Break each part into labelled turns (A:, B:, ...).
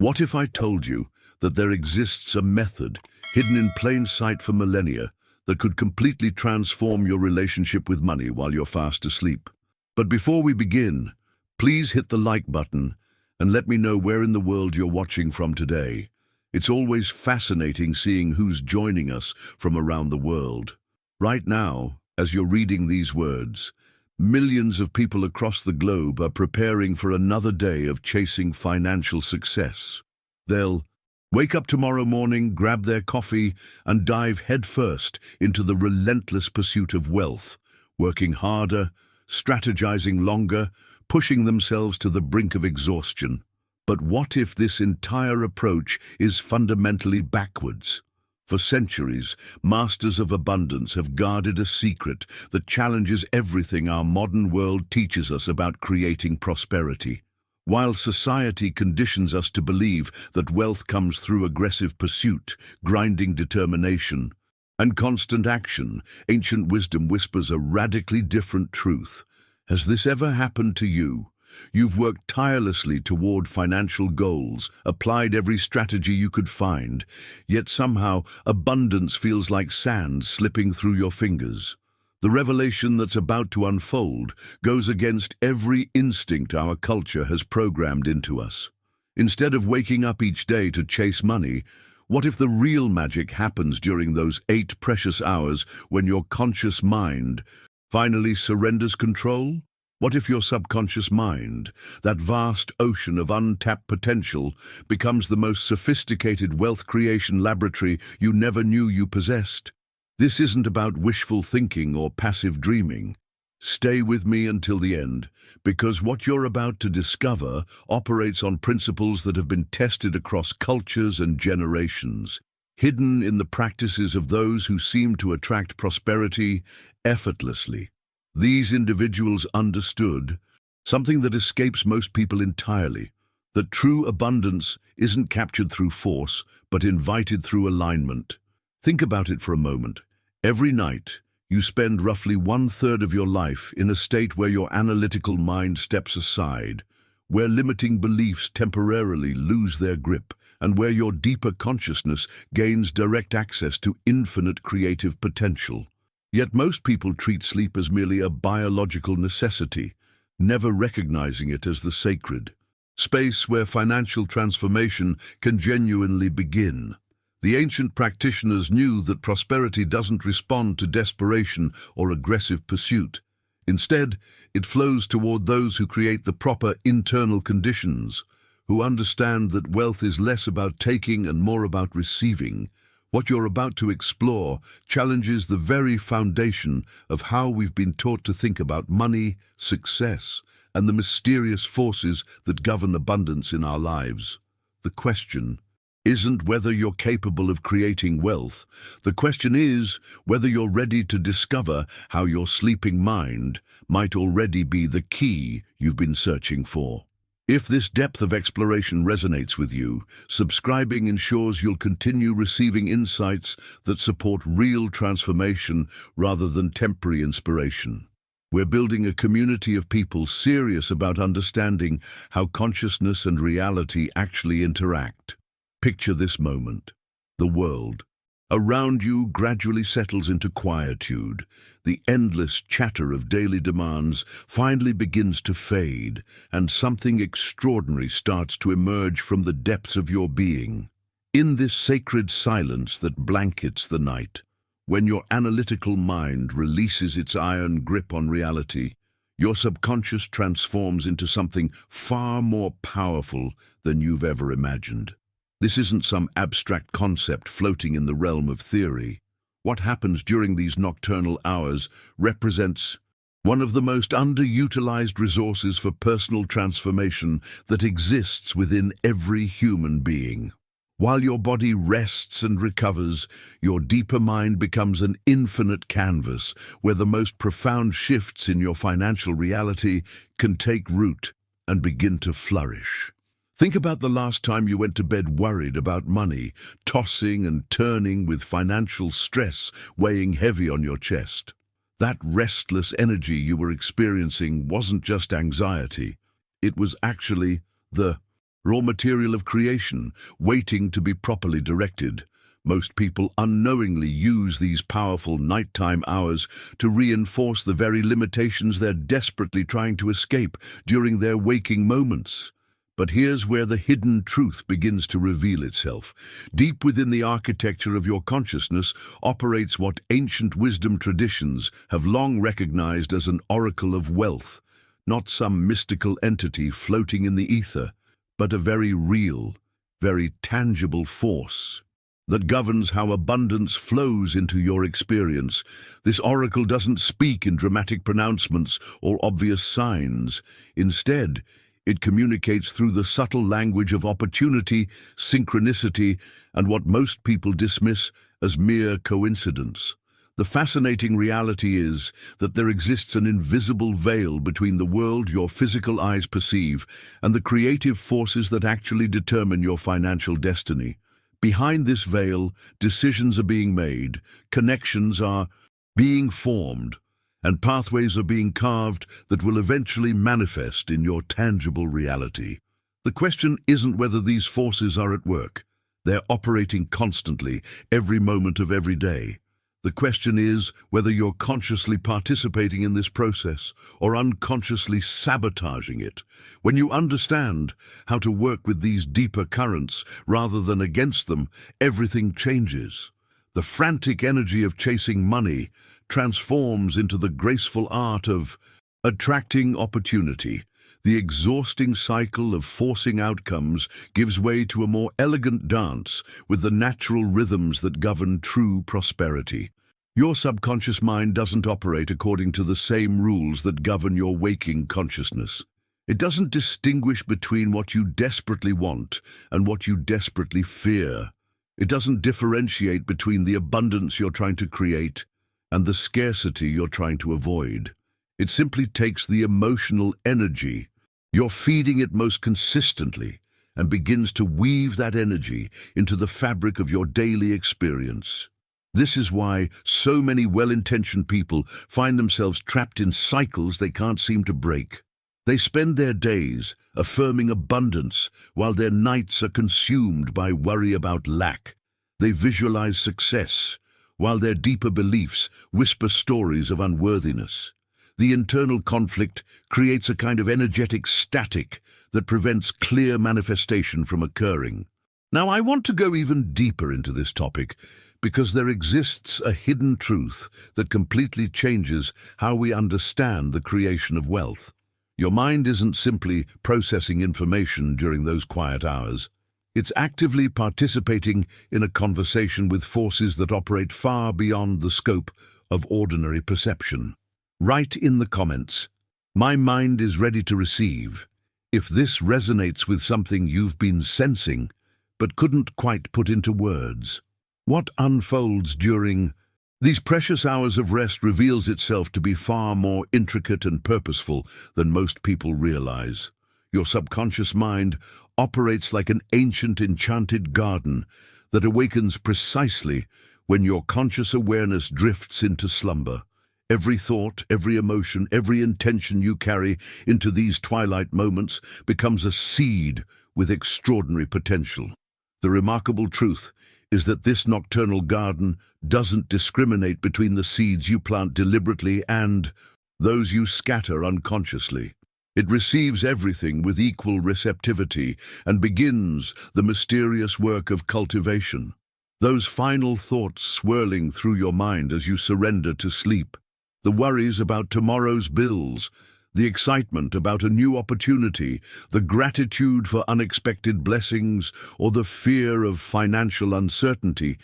A: What if I told you that there exists a method hidden in plain sight for millennia that could completely transform your relationship with money while you're fast asleep? But before we begin, please hit the like button and let me know where in the world you're watching from today. It's always fascinating seeing who's joining us from around the world. Right now, as you're reading these words, millions of people across the globe are preparing for another day of chasing financial success. They'll wake up tomorrow morning, grab their coffee, and dive headfirst into the relentless pursuit of wealth, working harder, strategizing longer, pushing themselves to the brink of exhaustion. But what if this entire approach is fundamentally backwards? For centuries, masters of abundance have guarded a secret that challenges everything our modern world teaches us about creating prosperity. While society conditions us to believe that wealth comes through aggressive pursuit, grinding determination, and constant action, ancient wisdom whispers a radically different truth. Has this ever happened to you? You've worked tirelessly toward financial goals, applied every strategy you could find, yet somehow abundance feels like sand slipping through your fingers. The revelation that's about to unfold goes against every instinct our culture has programmed into us. Instead of waking up each day to chase money, what if the real magic happens during those 8 precious hours when your conscious mind finally surrenders control? What if your subconscious mind, that vast ocean of untapped potential, becomes the most sophisticated wealth creation laboratory you never knew you possessed? This isn't about wishful thinking or passive dreaming. Stay with me until the end, because what you're about to discover operates on principles that have been tested across cultures and generations, hidden in the practices of those who seem to attract prosperity effortlessly. These individuals understood something that escapes most people entirely, that true abundance isn't captured through force, but invited through alignment. Think about it for a moment. Every night, you spend roughly 1/3 of your life in a state where your analytical mind steps aside, where limiting beliefs temporarily lose their grip, and where your deeper consciousness gains direct access to infinite creative potential. Yet most people treat sleep as merely a biological necessity, never recognizing it as the sacred space where financial transformation can genuinely begin. The ancient practitioners knew that prosperity doesn't respond to desperation or aggressive pursuit. Instead, it flows toward those who create the proper internal conditions, who understand that wealth is less about taking and more about receiving. What you're about to explore challenges the very foundation of how we've been taught to think about money, success, and the mysterious forces that govern abundance in our lives. The question isn't whether you're capable of creating wealth. The question is whether you're ready to discover how your sleeping mind might already be the key you've been searching for. If this depth of exploration resonates with you, subscribing ensures you'll continue receiving insights that support real transformation rather than temporary inspiration. We're building a community of people serious about understanding how consciousness and reality actually interact. Picture this moment. The world around you gradually settles into quietude. The endless chatter of daily demands finally begins to fade, and something extraordinary starts to emerge from the depths of your being. In this sacred silence that blankets the night, when your analytical mind releases its iron grip on reality, your subconscious transforms into something far more powerful than you've ever imagined. This isn't some abstract concept floating in the realm of theory. What happens during these nocturnal hours represents one of the most underutilized resources for personal transformation that exists within every human being. While your body rests and recovers, your deeper mind becomes an infinite canvas where the most profound shifts in your financial reality can take root and begin to flourish. Think about the last time you went to bed worried about money, tossing and turning with financial stress weighing heavy on your chest. That restless energy you were experiencing wasn't just anxiety. It was actually the raw material of creation, waiting to be properly directed. Most people unknowingly use these powerful nighttime hours to reinforce the very limitations they're desperately trying to escape during their waking moments. But here's where the hidden truth begins to reveal itself. Deep within the architecture of your consciousness operates what ancient wisdom traditions have long recognized as an oracle of wealth, not some mystical entity floating in the ether, but a very real, very tangible force that governs how abundance flows into your experience. This oracle doesn't speak in dramatic pronouncements or obvious signs. Instead, it communicates through the subtle language of opportunity, synchronicity, and what most people dismiss as mere coincidence. The fascinating reality is that there exists an invisible veil between the world your physical eyes perceive and the creative forces that actually determine your financial destiny. Behind this veil, decisions are being made, connections are being formed, and pathways are being carved that will eventually manifest in your tangible reality. The question isn't whether these forces are at work. They're operating constantly, every moment of every day. The question is whether you're consciously participating in this process or unconsciously sabotaging it. When you understand how to work with these deeper currents rather than against them, everything changes. The frantic energy of chasing money transforms into the graceful art of attracting opportunity. The exhausting cycle of forcing outcomes gives way to a more elegant dance with the natural rhythms that govern true prosperity. Your subconscious mind doesn't operate according to the same rules that govern your waking consciousness. It doesn't distinguish between what you desperately want and what you desperately fear. It doesn't differentiate between the abundance you're trying to create and the scarcity you're trying to avoid. It simply takes the emotional energy you're feeding it most consistently and begins to weave that energy into the fabric of your daily experience. This is why so many well-intentioned people find themselves trapped in cycles they can't seem to break. They spend their days affirming abundance while their nights are consumed by worry about lack. They visualize success while their deeper beliefs whisper stories of unworthiness. The internal conflict creates a kind of energetic static that prevents clear manifestation from occurring. Now, I want to go even deeper into this topic because there exists a hidden truth that completely changes how we understand the creation of wealth. Your mind isn't simply processing information during those quiet hours. It's actively participating in a conversation with forces that operate far beyond the scope of ordinary perception. Write in the comments, "My mind is ready to receive," if this resonates with something you've been sensing but couldn't quite put into words. What unfolds during these precious hours of rest reveals itself to be far more intricate and purposeful than most people realize. Your subconscious mind operates like an ancient enchanted garden that awakens precisely when your conscious awareness drifts into slumber. Every thought, every emotion, every intention you carry into these twilight moments becomes a seed with extraordinary potential. The remarkable truth is that this nocturnal garden doesn't discriminate between the seeds you plant deliberately and those you scatter unconsciously. It receives everything with equal receptivity and begins the mysterious work of cultivation. Those final thoughts swirling through your mind as you surrender to sleep, the worries about tomorrow's bills, the excitement about a new opportunity, the gratitude for unexpected blessings, or the fear of financial uncertainty,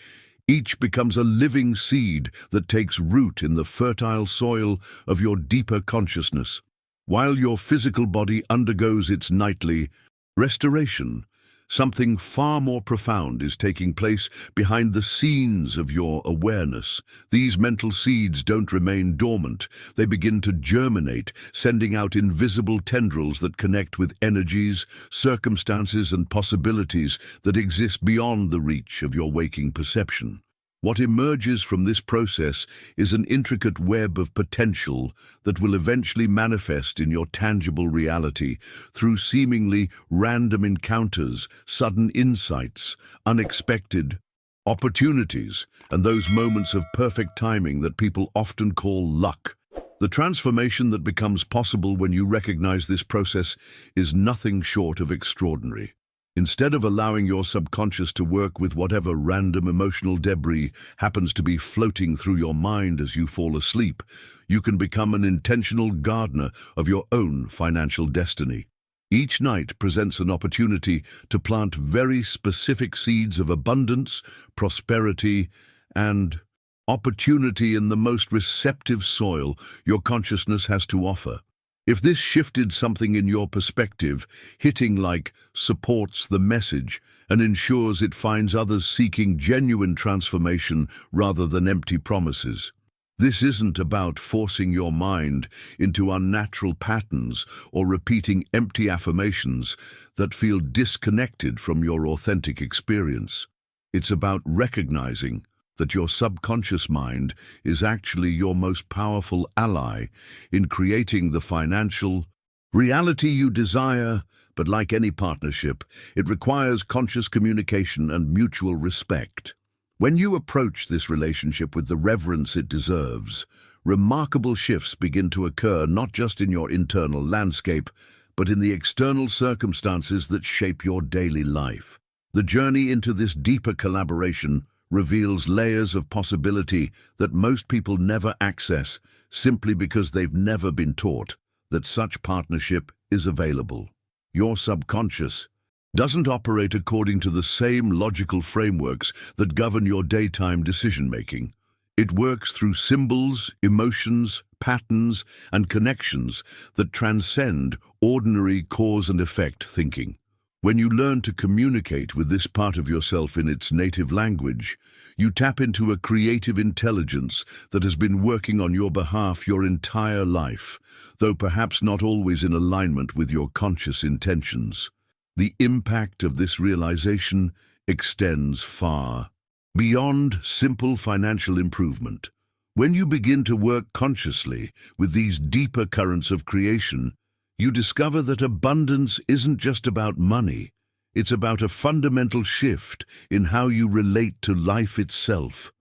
A: each becomes a living seed that takes root in the fertile soil of your deeper consciousness. While your physical body undergoes its nightly restoration, something far more profound is taking place behind the scenes of your awareness. These mental seeds don't remain dormant. They begin to germinate, sending out invisible tendrils that connect with energies, circumstances, and possibilities that exist beyond the reach of your waking perception. What emerges from this process is an intricate web of potential that will eventually manifest in your tangible reality through seemingly random encounters, sudden insights, unexpected opportunities, and those moments of perfect timing that people often call luck. The transformation that becomes possible when you recognize this process is nothing short of extraordinary. Instead of allowing your subconscious to work with whatever random emotional debris happens to be floating through your mind as you fall asleep, you can become an intentional gardener of your own financial destiny. Each night presents an opportunity to plant very specific seeds of abundance, prosperity, and opportunity in the most receptive soil your consciousness has to offer. If this shifted something in your perspective, hitting like supports the message and ensures it finds others seeking genuine transformation rather than empty promises. This isn't about forcing your mind into unnatural patterns or repeating empty affirmations that feel disconnected from your authentic experience. It's about recognizing that your subconscious mind is actually your most powerful ally in creating the financial reality you desire, but like any partnership, it requires conscious communication and mutual respect. When you approach this relationship with the reverence it deserves, remarkable shifts begin to occur not just in your internal landscape, but in the external circumstances that shape your daily life. The journey into this deeper collaboration reveals layers of possibility that most people never access simply because they've never been taught that such partnership is available. Your subconscious doesn't operate according to the same logical frameworks that govern your daytime decision-making. It works through symbols, emotions, patterns, and connections that transcend ordinary cause and effect thinking. When you learn to communicate with this part of yourself in its native language, you tap into a creative intelligence that has been working on your behalf your entire life, though perhaps not always in alignment with your conscious intentions. The impact of this realization extends far beyond simple financial improvement. When you begin to work consciously with these deeper currents of creation, you discover that abundance isn't just about money. It's about a fundamental shift in how you relate to life itself.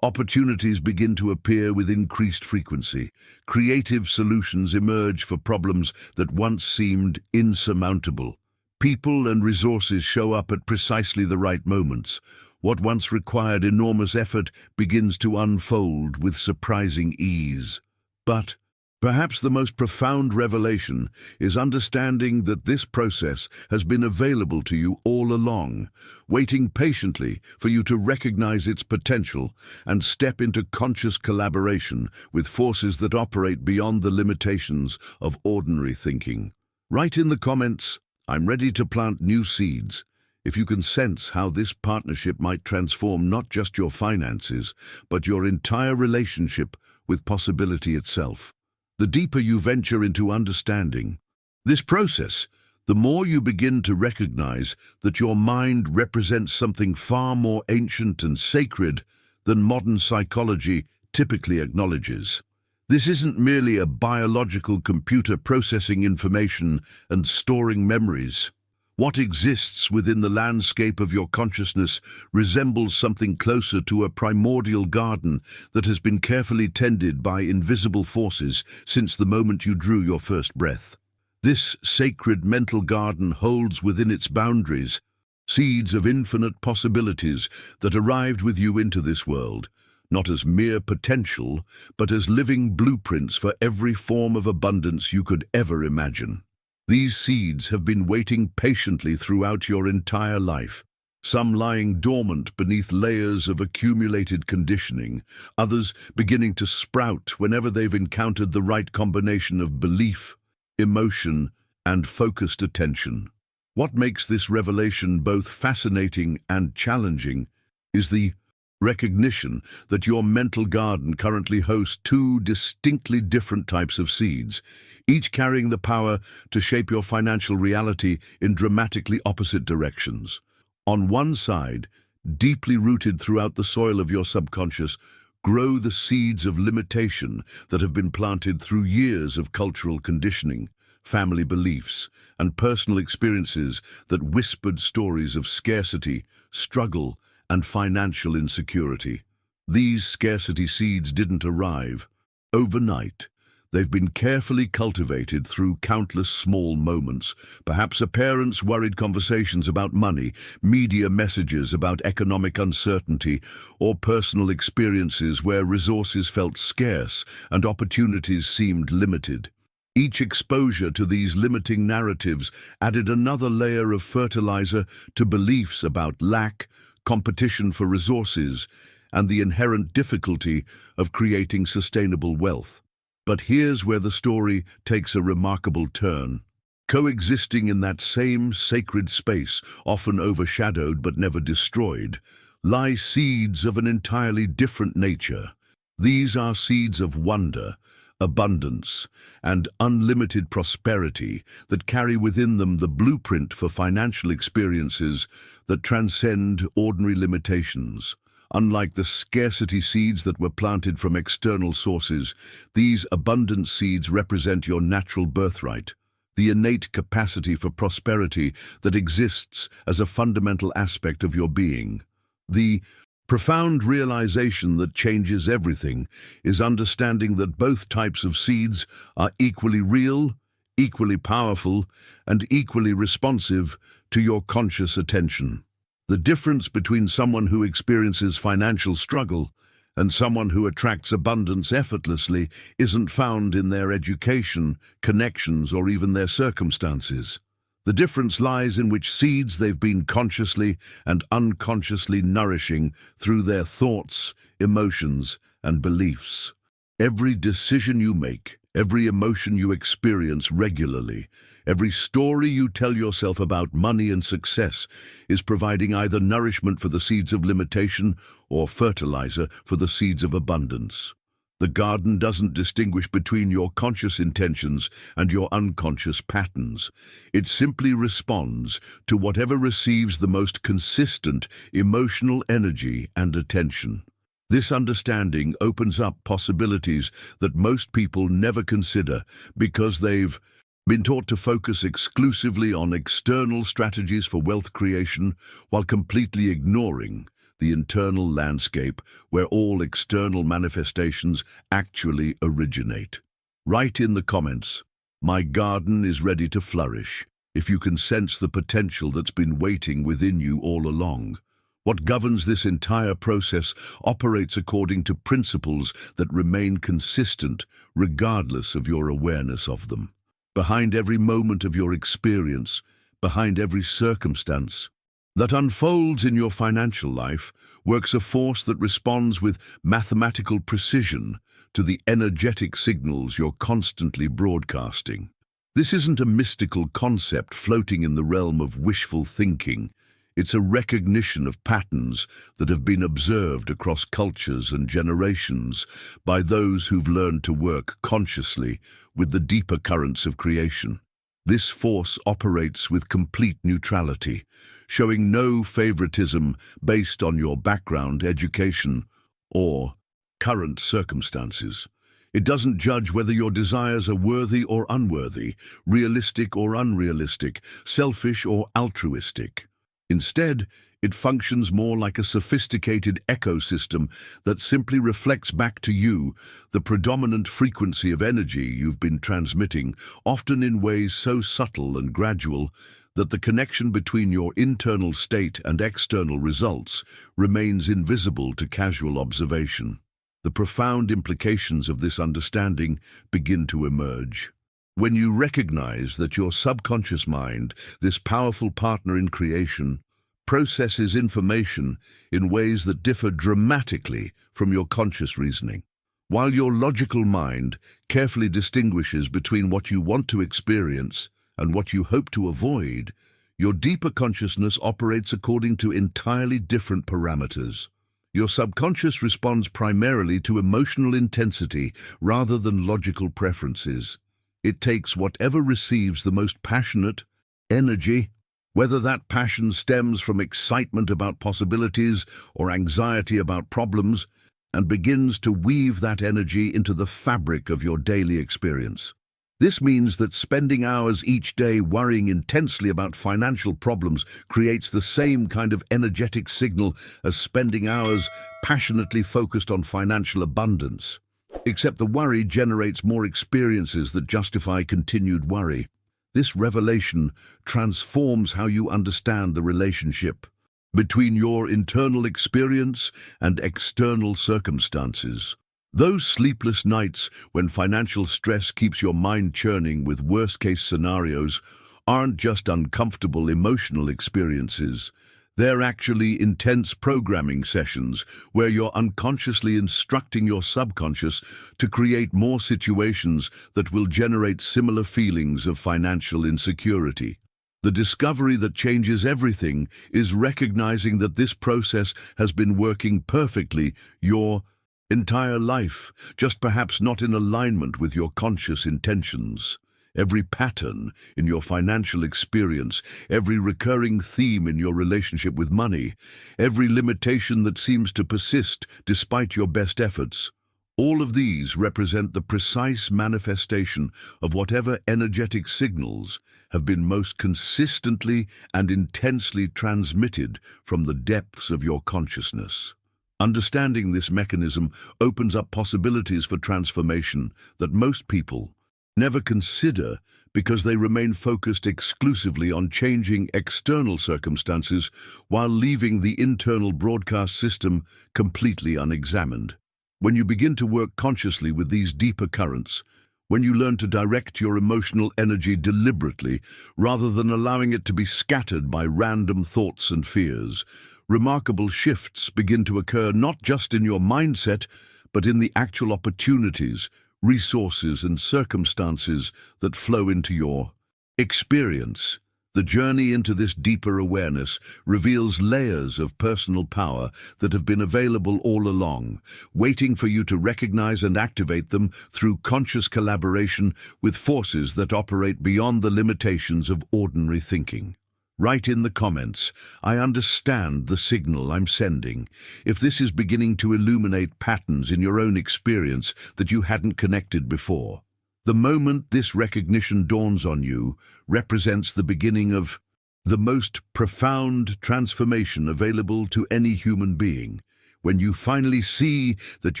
A: Opportunities begin to appear with increased frequency. Creative solutions emerge for problems that once seemed insurmountable. People and resources show up at precisely the right moments. What once required enormous effort begins to unfold with surprising ease. But perhaps the most profound revelation is understanding that this process has been available to you all along, waiting patiently for you to recognize its potential and step into conscious collaboration with forces that operate beyond the limitations of ordinary thinking. Write in the comments, "I'm ready to plant new seeds," if you can sense how this partnership might transform not just your finances, but your entire relationship with possibility itself. The deeper you venture into understanding this process, the more you begin to recognize that your mind represents something far more ancient and sacred than modern psychology typically acknowledges. This isn't merely a biological computer processing information and storing memories. What exists within the landscape of your consciousness resembles something closer to a primordial garden that has been carefully tended by invisible forces since the moment you drew your first breath. This sacred mental garden holds within its boundaries seeds of infinite possibilities that arrived with you into this world, not as mere potential, but as living blueprints for every form of abundance you could ever imagine. These seeds have been waiting patiently throughout your entire life, some lying dormant beneath layers of accumulated conditioning, others beginning to sprout whenever they've encountered the right combination of belief, emotion, and focused attention. What makes this revelation both fascinating and challenging is the recognition that your mental garden currently hosts two distinctly different types of seeds, each carrying the power to shape your financial reality in dramatically opposite directions. On one side, deeply rooted throughout the soil of your subconscious, grow the seeds of limitation that have been planted through years of cultural conditioning, family beliefs, and personal experiences that whispered stories of scarcity, struggle, and financial insecurity. These scarcity seeds didn't arrive overnight. They've been carefully cultivated through countless small moments, perhaps a parent's worried conversations about money, media messages about economic uncertainty, or personal experiences where resources felt scarce and opportunities seemed limited. Each exposure to these limiting narratives added another layer of fertilizer to beliefs about lack, competition for resources, and the inherent difficulty of creating sustainable wealth. But here's where the story takes a remarkable turn. Coexisting in that same sacred space, often overshadowed but never destroyed, lie seeds of an entirely different nature. These are seeds of wonder, abundance, and unlimited prosperity that carry within them the blueprint for financial experiences that transcend ordinary limitations. Unlike the scarcity seeds that were planted from external sources, these abundant seeds represent your natural birthright, the innate capacity for prosperity that exists as a fundamental aspect of your being. The profound realization that changes everything is understanding that both types of seeds are equally real, equally powerful, and equally responsive to your conscious attention. The difference between someone who experiences financial struggle and someone who attracts abundance effortlessly isn't found in their education, connections, or even their circumstances. The difference lies in which seeds they've been consciously and unconsciously nourishing through their thoughts, emotions, and beliefs. Every decision you make, every emotion you experience regularly, every story you tell yourself about money and success is providing either nourishment for the seeds of limitation or fertilizer for the seeds of abundance. The garden doesn't distinguish between your conscious intentions and your unconscious patterns. It simply responds to whatever receives the most consistent emotional energy and attention. This understanding opens up possibilities that most people never consider because they've been taught to focus exclusively on external strategies for wealth creation while completely ignoring the internal landscape where all external manifestations actually originate. Write in the comments, "My garden is ready to flourish," if you can sense the potential that's been waiting within you all along. What governs this entire process operates according to principles that remain consistent regardless of your awareness of them. Behind every moment of your experience, behind every circumstance that unfolds in your financial life, works a force that responds with mathematical precision to the energetic signals you're constantly broadcasting. This isn't a mystical concept floating in the realm of wishful thinking. It's a recognition of patterns that have been observed across cultures and generations by those who've learned to work consciously with the deeper currents of creation. This force operates with complete neutrality, showing no favoritism based on your background, education, or current circumstances. It doesn't judge whether your desires are worthy or unworthy, realistic or unrealistic, selfish or altruistic. Instead, it functions more like a sophisticated ecosystem that simply reflects back to you the predominant frequency of energy you've been transmitting, often in ways so subtle and gradual that the connection between your internal state and external results remains invisible to casual observation. The profound implications of this understanding begin to emerge. When you recognize that your subconscious mind, this powerful partner in creation, processes information in ways that differ dramatically from your conscious reasoning. While your logical mind carefully distinguishes between what you want to experience and what you hope to avoid, your deeper consciousness operates according to entirely different parameters. Your subconscious responds primarily to emotional intensity rather than logical preferences. It takes whatever receives the most passionate energy, Whether that passion stems from excitement about possibilities or anxiety about problems, and begins to weave that energy into the fabric of your daily experience. This means that spending hours each day worrying intensely about financial problems creates the same kind of energetic signal as spending hours passionately focused on financial abundance. Except the worry generates more experiences that justify continued worry. This revelation transforms how you understand the relationship between your internal experience and external circumstances. Those sleepless nights when financial stress keeps your mind churning with worst-case scenarios aren't just uncomfortable emotional experiences. They're actually intense programming sessions where you're unconsciously instructing your subconscious to create more situations that will generate similar feelings of financial insecurity. The discovery that changes everything is recognizing that this process has been working perfectly your entire life, just perhaps not in alignment with your conscious intentions. Every pattern in your financial experience, every recurring theme in your relationship with money, every limitation that seems to persist despite your best efforts, all of these represent the precise manifestation of whatever energetic signals have been most consistently and intensely transmitted from the depths of your consciousness. Understanding this mechanism opens up possibilities for transformation that most people never consider because they remain focused exclusively on changing external circumstances while leaving the internal broadcast system completely unexamined. When you begin to work consciously with these deeper currents, when you learn to direct your emotional energy deliberately rather than allowing it to be scattered by random thoughts and fears, remarkable shifts begin to occur not just in your mindset, but in the actual opportunities, resources, and circumstances that flow into your experience. The journey into this deeper awareness reveals layers of personal power that have been available all along, waiting for you to recognize and activate them through conscious collaboration with forces that operate beyond the limitations of ordinary thinking. Write in the comments, "I understand the signal I'm sending," if this is beginning to illuminate patterns in your own experience that you hadn't connected before. The moment this recognition dawns on you represents the beginning of the most profound transformation available to any human being. When you finally see that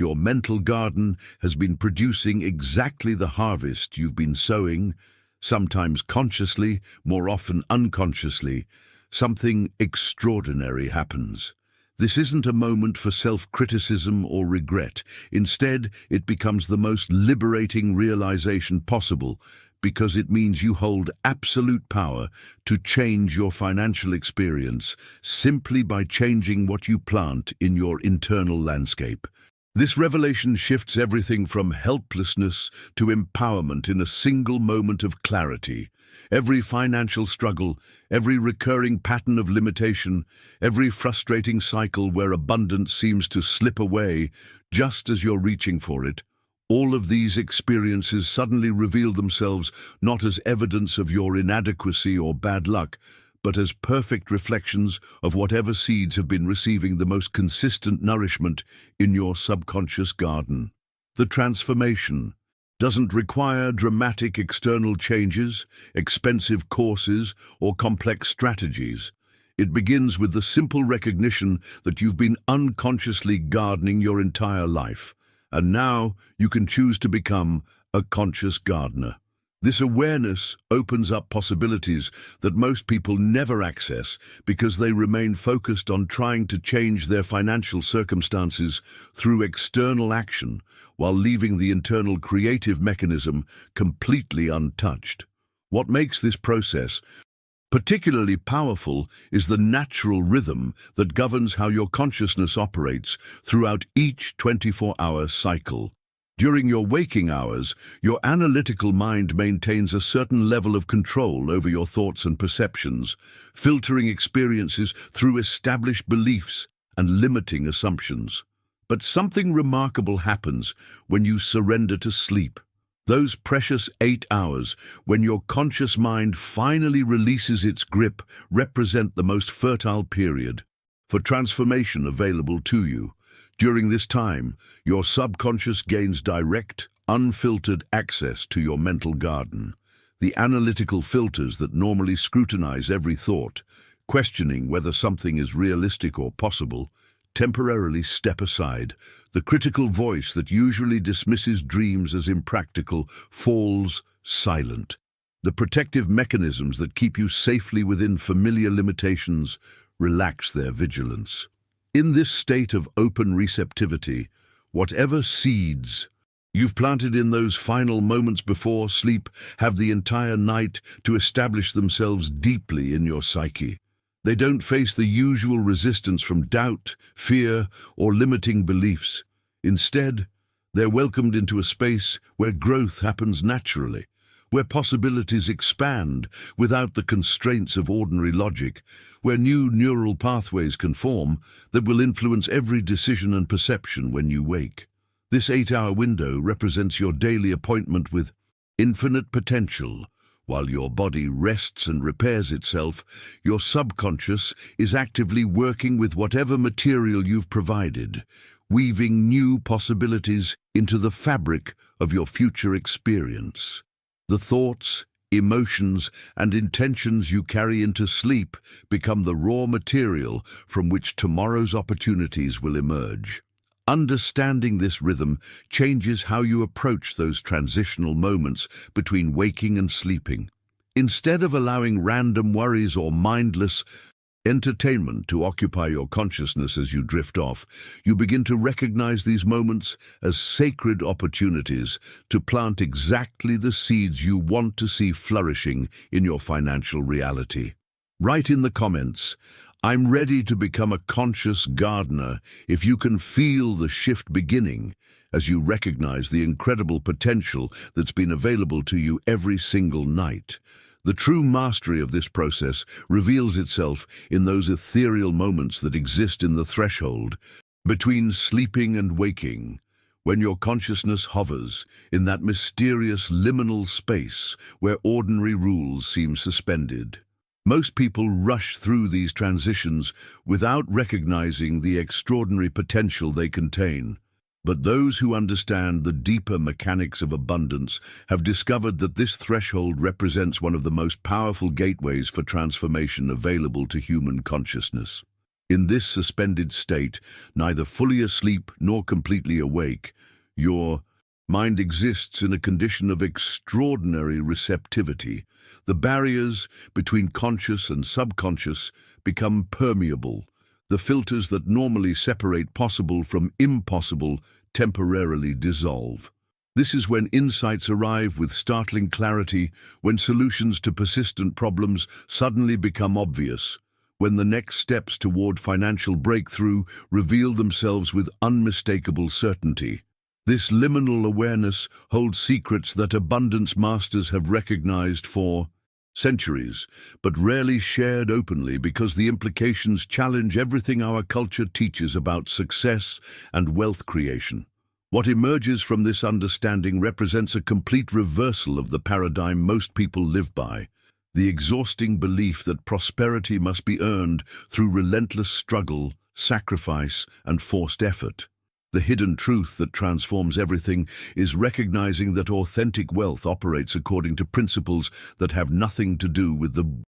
A: your mental garden has been producing exactly the harvest you've been sowing, sometimes consciously, more often unconsciously, something extraordinary happens. This isn't a moment for self-criticism or regret. Instead, it becomes the most liberating realization possible because it means you hold absolute power to change your financial experience simply by changing what you plant in your internal landscape. This revelation shifts everything from helplessness to empowerment in a single moment of clarity. Every financial struggle, every recurring pattern of limitation, every frustrating cycle where abundance seems to slip away just as you're reaching for it, all of these experiences suddenly reveal themselves not as evidence of your inadequacy or bad luck, but as perfect reflections of whatever seeds have been receiving the most consistent nourishment in your subconscious garden. The transformation doesn't require dramatic external changes, expensive courses, or complex strategies. It begins with the simple recognition that you've been unconsciously gardening your entire life, and now you can choose to become a conscious gardener. This awareness opens up possibilities that most people never access because they remain focused on trying to change their financial circumstances through external action while leaving the internal creative mechanism completely untouched. What makes this process particularly powerful is the natural rhythm that governs how your consciousness operates throughout each 24-hour cycle. During your waking hours, your analytical mind maintains a certain level of control over your thoughts and perceptions, filtering experiences through established beliefs and limiting assumptions. But something remarkable happens when you surrender to sleep. Those precious 8 hours, when your conscious mind finally releases its grip, represent the most fertile period for transformation available to you. During this time, your subconscious gains direct, unfiltered access to your mental garden. The analytical filters that normally scrutinize every thought, questioning whether something is realistic or possible, temporarily step aside. The critical voice that usually dismisses dreams as impractical falls silent. The protective mechanisms that keep you safely within familiar limitations relax their vigilance. In this state of open receptivity, whatever seeds you've planted in those final moments before sleep have the entire night to establish themselves deeply in your psyche. They don't face the usual resistance from doubt, fear, or limiting beliefs. Instead, they're welcomed into a space where growth happens naturally, where possibilities expand without the constraints of ordinary logic, where new neural pathways can form that will influence every decision and perception when you wake. This 8-hour window represents your daily appointment with infinite potential. While your body rests and repairs itself, your subconscious is actively working with whatever material you've provided, weaving new possibilities into the fabric of your future experience. The thoughts, emotions, and intentions you carry into sleep become the raw material from which tomorrow's opportunities will emerge. Understanding this rhythm changes how you approach those transitional moments between waking and sleeping. Instead of allowing random worries or mindless entertainment to occupy your consciousness as you drift off, you begin to recognize these moments as sacred opportunities to plant exactly the seeds you want to see flourishing in your financial reality. Write in the comments, "I'm ready to become a conscious gardener," if you can feel the shift beginning as you recognize the incredible potential that's been available to you every single night. The true mastery of this process reveals itself in those ethereal moments that exist in the threshold between sleeping and waking, when your consciousness hovers in that mysterious liminal space where ordinary rules seem suspended. Most people rush through these transitions without recognizing the extraordinary potential they contain. But those who understand the deeper mechanics of abundance have discovered that this threshold represents one of the most powerful gateways for transformation available to human consciousness. In this suspended state, neither fully asleep nor completely awake, your mind exists in a condition of extraordinary receptivity. The barriers between conscious and subconscious become permeable. The filters that normally separate possible from impossible temporarily dissolve. This is when insights arrive with startling clarity, when solutions to persistent problems suddenly become obvious, when the next steps toward financial breakthrough reveal themselves with unmistakable certainty. This liminal awareness holds secrets that abundance masters have recognized for centuries, but rarely shared openly because the implications challenge everything our culture teaches about success and wealth creation. What emerges from this understanding represents a complete reversal of the paradigm most people live by, the exhausting belief that prosperity must be earned through relentless struggle, sacrifice, and forced effort. The hidden truth that transforms everything is recognizing that authentic wealth operates according to principles that have nothing to do with the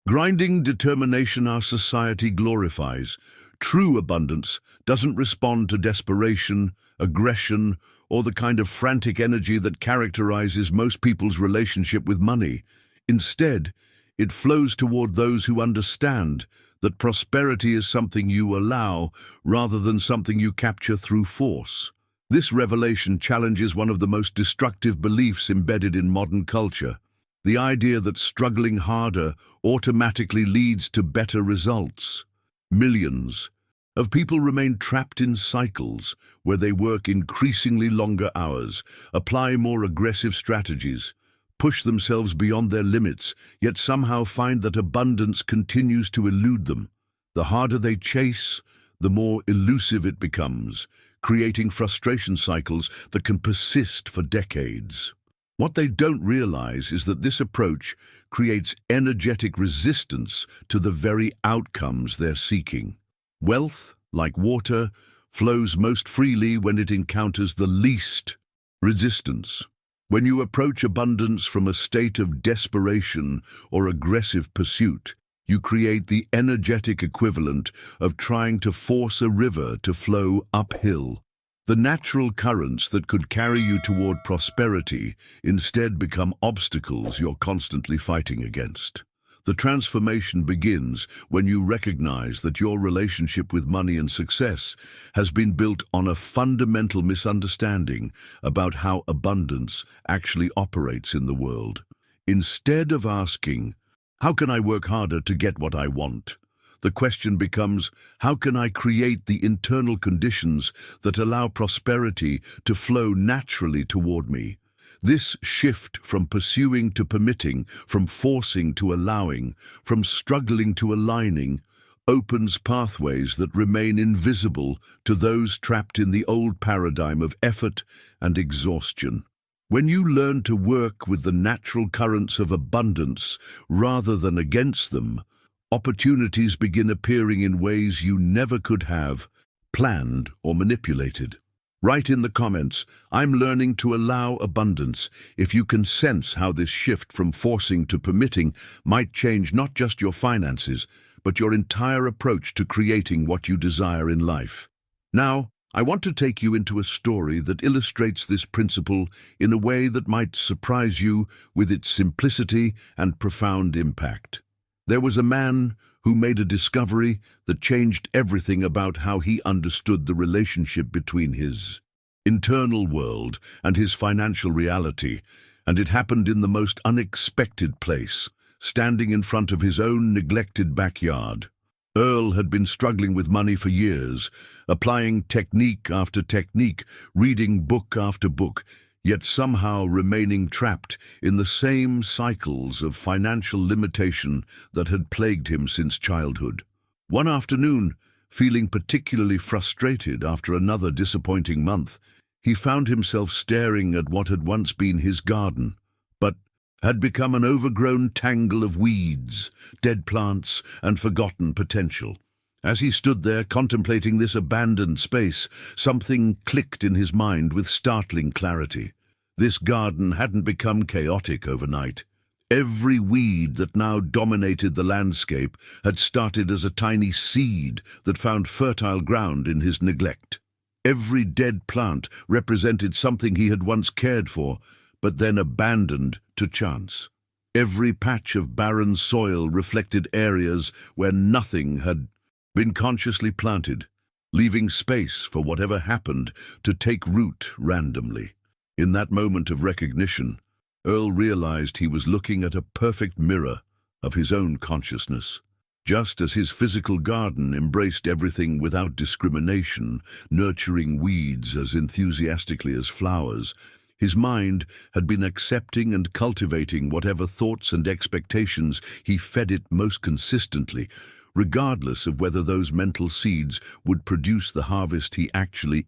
A: grinding determination our society glorifies. True abundance doesn't respond to desperation, aggression, or the kind of frantic energy that characterizes most people's relationship with money. Instead, it flows toward those who understand that prosperity is something you allow rather than something you capture through force. This revelation challenges one of the most destructive beliefs embedded in modern culture, the idea that struggling harder automatically leads to better results. Millions of people remain trapped in cycles where they work increasingly longer hours, apply more aggressive strategies, push themselves beyond their limits, yet somehow find that abundance continues to elude them. The harder they chase, the more elusive it becomes, creating frustration cycles that can persist for decades. What they don't realize is that this approach creates energetic resistance to the very outcomes they're seeking. Wealth, like water, flows most freely when it encounters the least resistance. When you approach abundance from a state of desperation or aggressive pursuit, you create the energetic equivalent of trying to force a river to flow uphill. The natural currents that could carry you toward prosperity instead become obstacles you're constantly fighting against. The transformation begins when you recognize that your relationship with money and success has been built on a fundamental misunderstanding about how abundance actually operates in the world. Instead of asking, "How can I work harder to get what I want?" the question becomes, how can I create the internal conditions that allow prosperity to flow naturally toward me? This shift from pursuing to permitting, from forcing to allowing, from struggling to aligning, opens pathways that remain invisible to those trapped in the old paradigm of effort and exhaustion. When you learn to work with the natural currents of abundance rather than against them, opportunities begin appearing in ways you never could have planned or manipulated. Write in the comments, "I'm learning to allow abundance," if you can sense how this shift from forcing to permitting might change not just your finances, but your entire approach to creating what you desire in life. Now, I want to take you into a story that illustrates this principle in a way that might surprise you with its simplicity and profound impact. There was a man who made a discovery that changed everything about how he understood the relationship between his internal world and his financial reality, and it happened in the most unexpected place, standing in front of his own neglected backyard. Earl had been struggling with money for years, applying technique after technique, reading book after book, yet somehow remaining trapped in the same cycles of financial limitation that had plagued him since childhood. One afternoon, feeling particularly frustrated after another disappointing month, he found himself staring at what had once been his garden, but had become an overgrown tangle of weeds, dead plants, and forgotten potential. As he stood there contemplating this abandoned space, something clicked in his mind with startling clarity. This garden hadn't become chaotic overnight. Every weed that now dominated the landscape had started as a tiny seed that found fertile ground in his neglect. Every dead plant represented something he had once cared for, but then abandoned to chance. Every patch of barren soil reflected areas where nothing had been consciously planted, leaving space for whatever happened to take root randomly. In that moment of recognition, Earl realized he was looking at a perfect mirror of his own consciousness. Just as his physical garden embraced everything without discrimination, nurturing weeds as enthusiastically as flowers, his mind had been accepting and cultivating whatever thoughts and expectations he fed it most consistently, regardless of whether those mental seeds would produce the harvest he actually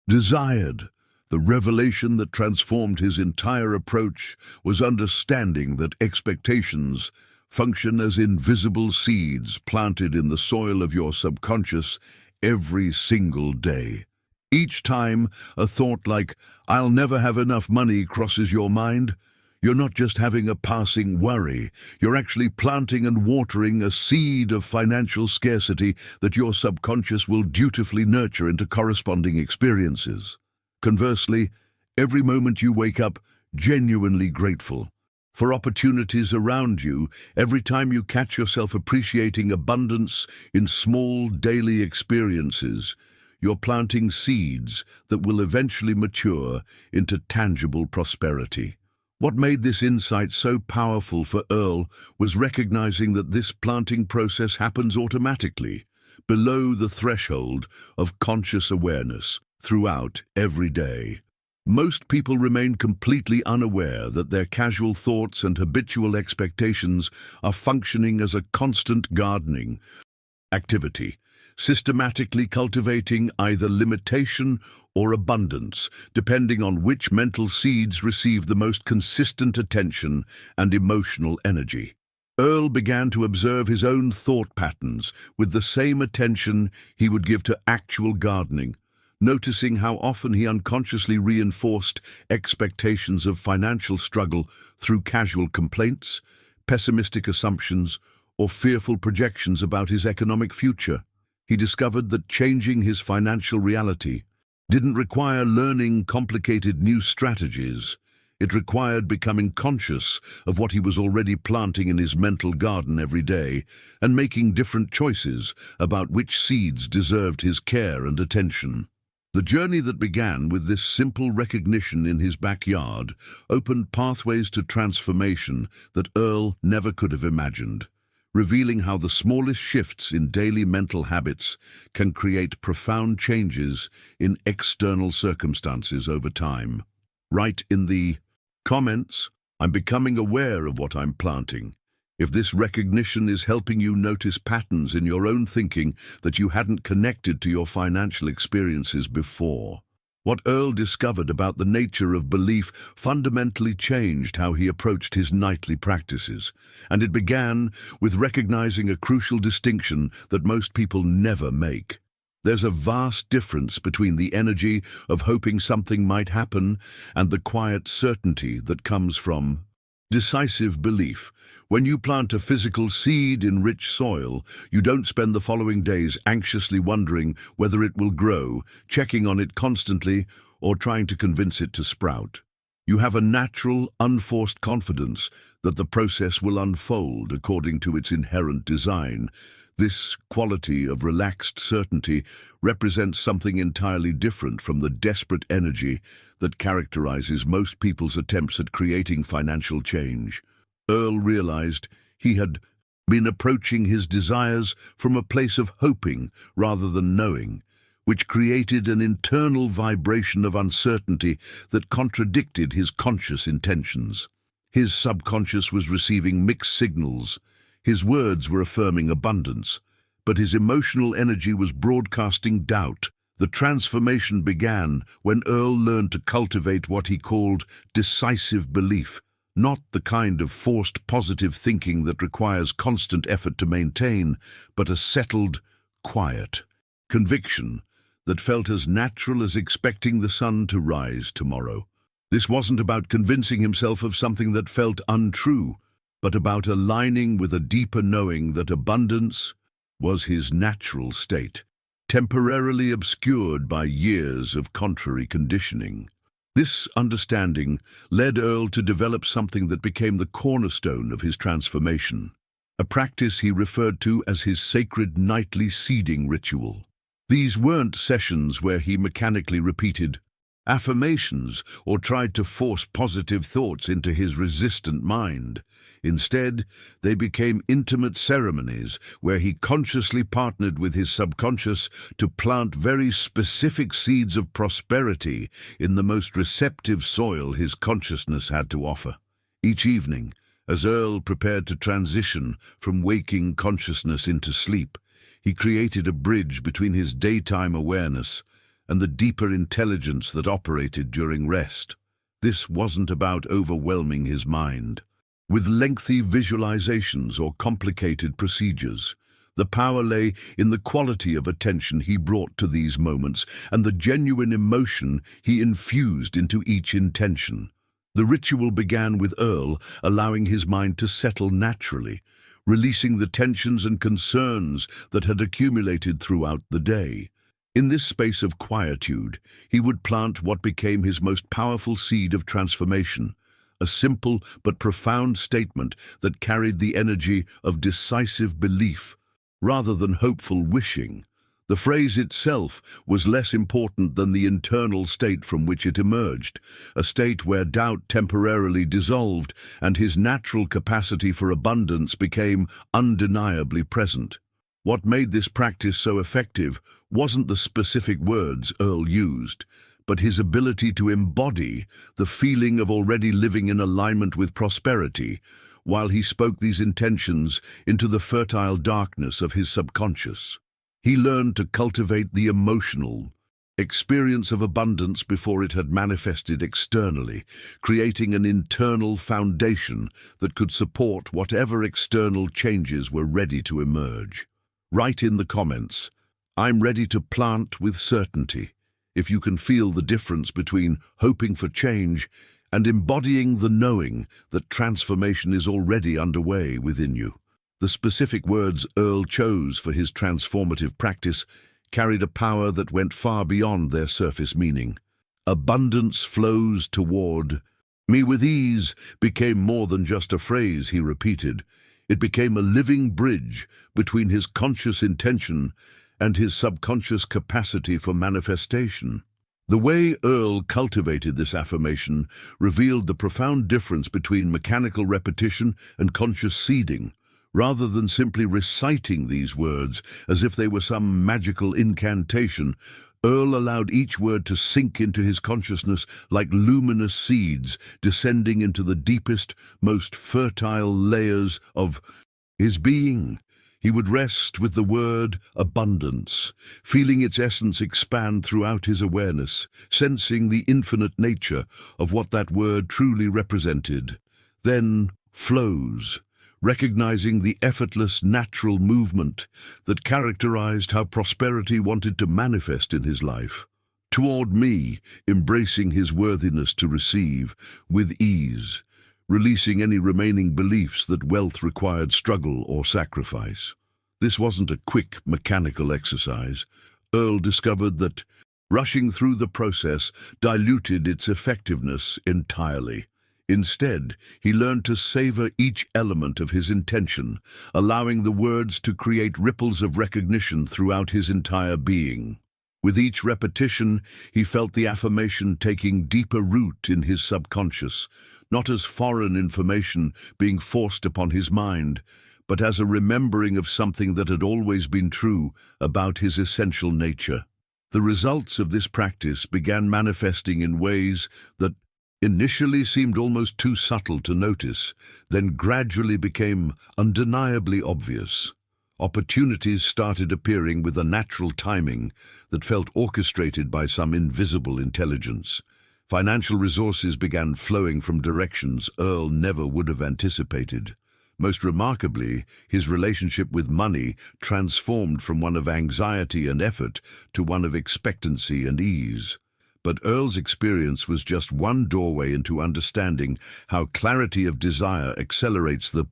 A: desired. The revelation that transformed his entire approach was understanding that expectations function as invisible seeds planted in the soil of your subconscious every single day. Each time a thought like, "I'll never have enough money," crosses your mind, you're not just having a passing worry, you're actually planting and watering a seed of financial scarcity that your subconscious will dutifully nurture into corresponding experiences. Conversely, every moment you wake up genuinely grateful for opportunities around you, every time you catch yourself appreciating abundance in small daily experiences, you're planting seeds that will eventually mature into tangible prosperity. What made this insight so powerful for Earl was recognizing that this planting process happens automatically, below the threshold of conscious awareness, throughout every day. Most people remain completely unaware that their casual thoughts and habitual expectations are functioning as a constant gardening activity, systematically cultivating either limitation or abundance, depending on which mental seeds receive the most consistent attention and emotional energy. Earl began to observe his own thought patterns with the same attention he would give to actual gardening, noticing how often he unconsciously reinforced expectations of financial struggle through casual complaints, pessimistic assumptions, or fearful projections about his economic future. He discovered that changing his financial reality didn't require learning complicated new strategies. It required becoming conscious of what he was already planting in his mental garden every day and making different choices about which seeds deserved his care and attention. The journey that began with this simple recognition in his backyard opened pathways to transformation that Earl never could have imagined, revealing how the smallest shifts in daily mental habits can create profound changes in external circumstances over time. Write in the comments, "I'm becoming aware of what I'm planting." If this recognition is helping you notice patterns in your own thinking that you hadn't connected to your financial experiences before. What Earl discovered about the nature of belief fundamentally changed how he approached his nightly practices, and it began with recognizing a crucial distinction that most people never make. There's a vast difference between the energy of hoping something might happen and the quiet certainty that comes from decisive belief. When you plant a physical seed in rich soil, you don't spend the following days anxiously wondering whether it will grow, checking on it constantly, or trying to convince it to sprout. You have a natural, unforced confidence that the process will unfold according to its inherent design. This quality of relaxed certainty represents something entirely different from the desperate energy that characterizes most people's attempts at creating financial change. Earl realized he had been approaching his desires from a place of hoping rather than knowing, which created an internal vibration of uncertainty that contradicted his conscious intentions. His subconscious was receiving mixed signals. His words were affirming abundance, but his emotional energy was broadcasting doubt. The transformation began when Earl learned to cultivate what he called decisive belief, not the kind of forced positive thinking that requires constant effort to maintain, but a settled, quiet conviction that felt as natural as expecting the sun to rise tomorrow. This wasn't about convincing himself of something that felt untrue, but about aligning with a deeper knowing that abundance was his natural state, temporarily obscured by years of contrary conditioning. This understanding led Earl to develop something that became the cornerstone of his transformation, a practice he referred to as his sacred nightly seeding ritual. These weren't sessions where he mechanically repeated affirmations or tried to force positive thoughts into his resistant mind. Instead, they became intimate ceremonies where he consciously partnered with his subconscious to plant very specific seeds of prosperity in the most receptive soil his consciousness had to offer. Each evening, as Earl prepared to transition from waking consciousness into sleep, he created a bridge between his daytime awareness and the deeper intelligence that operated during rest. This wasn't about overwhelming his mind with lengthy visualizations or complicated procedures. The power lay in the quality of attention he brought to these moments and the genuine emotion he infused into each intention. The ritual began with Earl allowing his mind to settle naturally, releasing the tensions and concerns that had accumulated throughout the day. In this space of quietude, he would plant what became his most powerful seed of transformation, a simple but profound statement that carried the energy of decisive belief rather than hopeful wishing. The phrase itself was less important than the internal state from which it emerged, a state where doubt temporarily dissolved and his natural capacity for abundance became undeniably present. What made this practice so effective wasn't the specific words Earl used, but his ability to embody the feeling of already living in alignment with prosperity, while he spoke these intentions into the fertile darkness of his subconscious. He learned to cultivate the emotional experience of abundance before it had manifested externally, creating an internal foundation that could support whatever external changes were ready to emerge. Write in the comments, "I'm ready to plant with certainty," if you can feel the difference between hoping for change and embodying the knowing that transformation is already underway within you. The specific words Earl chose for his transformative practice carried a power that went far beyond their surface meaning. Abundance flows toward me with ease became more than just a phrase he repeated. It became a living bridge between his conscious intention and his subconscious capacity for manifestation. The way Earl cultivated this affirmation revealed the profound difference between mechanical repetition and conscious seeding. Rather than simply reciting these words as if they were some magical incantation, Earl allowed each word to sink into his consciousness like luminous seeds descending into the deepest, most fertile layers of his being. He would rest with the word abundance, feeling its essence expand throughout his awareness, sensing the infinite nature of what that word truly represented. Then flows, recognizing the effortless, natural movement that characterized how prosperity wanted to manifest in his life. Toward me, embracing his worthiness to receive with ease, releasing any remaining beliefs that wealth required struggle or sacrifice. This wasn't a quick, mechanical exercise. Earl discovered that rushing through the process diluted its effectiveness entirely. Instead, he learned to savor each element of his intention, allowing the words to create ripples of recognition throughout his entire being. With each repetition, he felt the affirmation taking deeper root in his subconscious, not as foreign information being forced upon his mind, but as a remembering of something that had always been true about his essential nature. The results of this practice began manifesting in ways that initially seemed almost too subtle to notice, then gradually became undeniably obvious. Opportunities started appearing with a natural timing that felt orchestrated by some invisible intelligence. Financial resources began flowing from directions Earl never would have anticipated. Most remarkably, his relationship with money transformed from one of anxiety and effort to one of expectancy and ease. But Earl's experience was just one doorway into understanding how clarity of desire accelerates the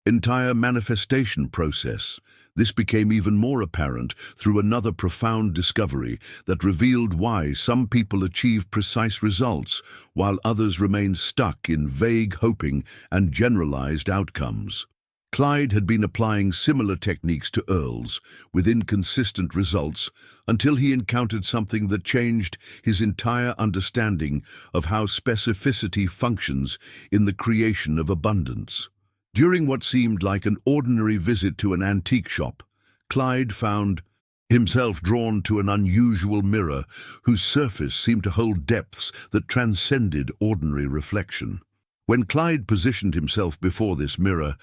A: entire manifestation process. This became even more apparent through another profound discovery that revealed why some people achieve precise results while others remain stuck in vague hoping and generalized outcomes. Clyde had been applying similar techniques to Earl's, with inconsistent results, until he encountered something that changed his entire understanding of how specificity functions in the creation of abundance. During what seemed like an ordinary visit to an antique shop, Clyde found himself drawn to an unusual mirror whose surface seemed to hold depths that transcended ordinary reflection. When Clyde positioned himself before this mirror,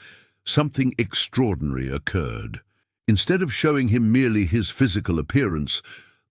A: something extraordinary occurred. Instead of showing him merely his physical appearance,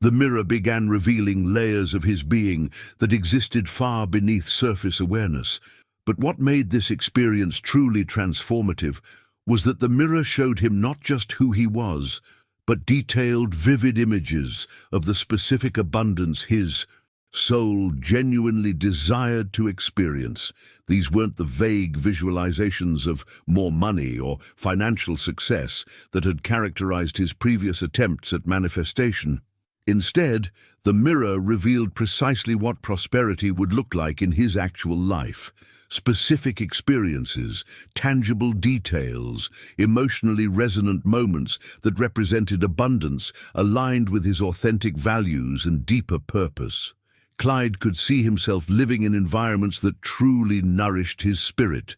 A: the mirror began revealing layers of his being that existed far beneath surface awareness. But what made this experience truly transformative was that the mirror showed him not just who he was, but detailed, vivid images of the specific abundance his soul genuinely desired to experience. These weren't the vague visualizations of more money or financial success that had characterized his previous attempts at manifestation. Instead, the mirror revealed precisely what prosperity would look like in his actual life. Specific experiences, tangible details, emotionally resonant moments that represented abundance aligned with his authentic values and deeper purpose. Clyde could see himself living in environments that truly nourished his spirit,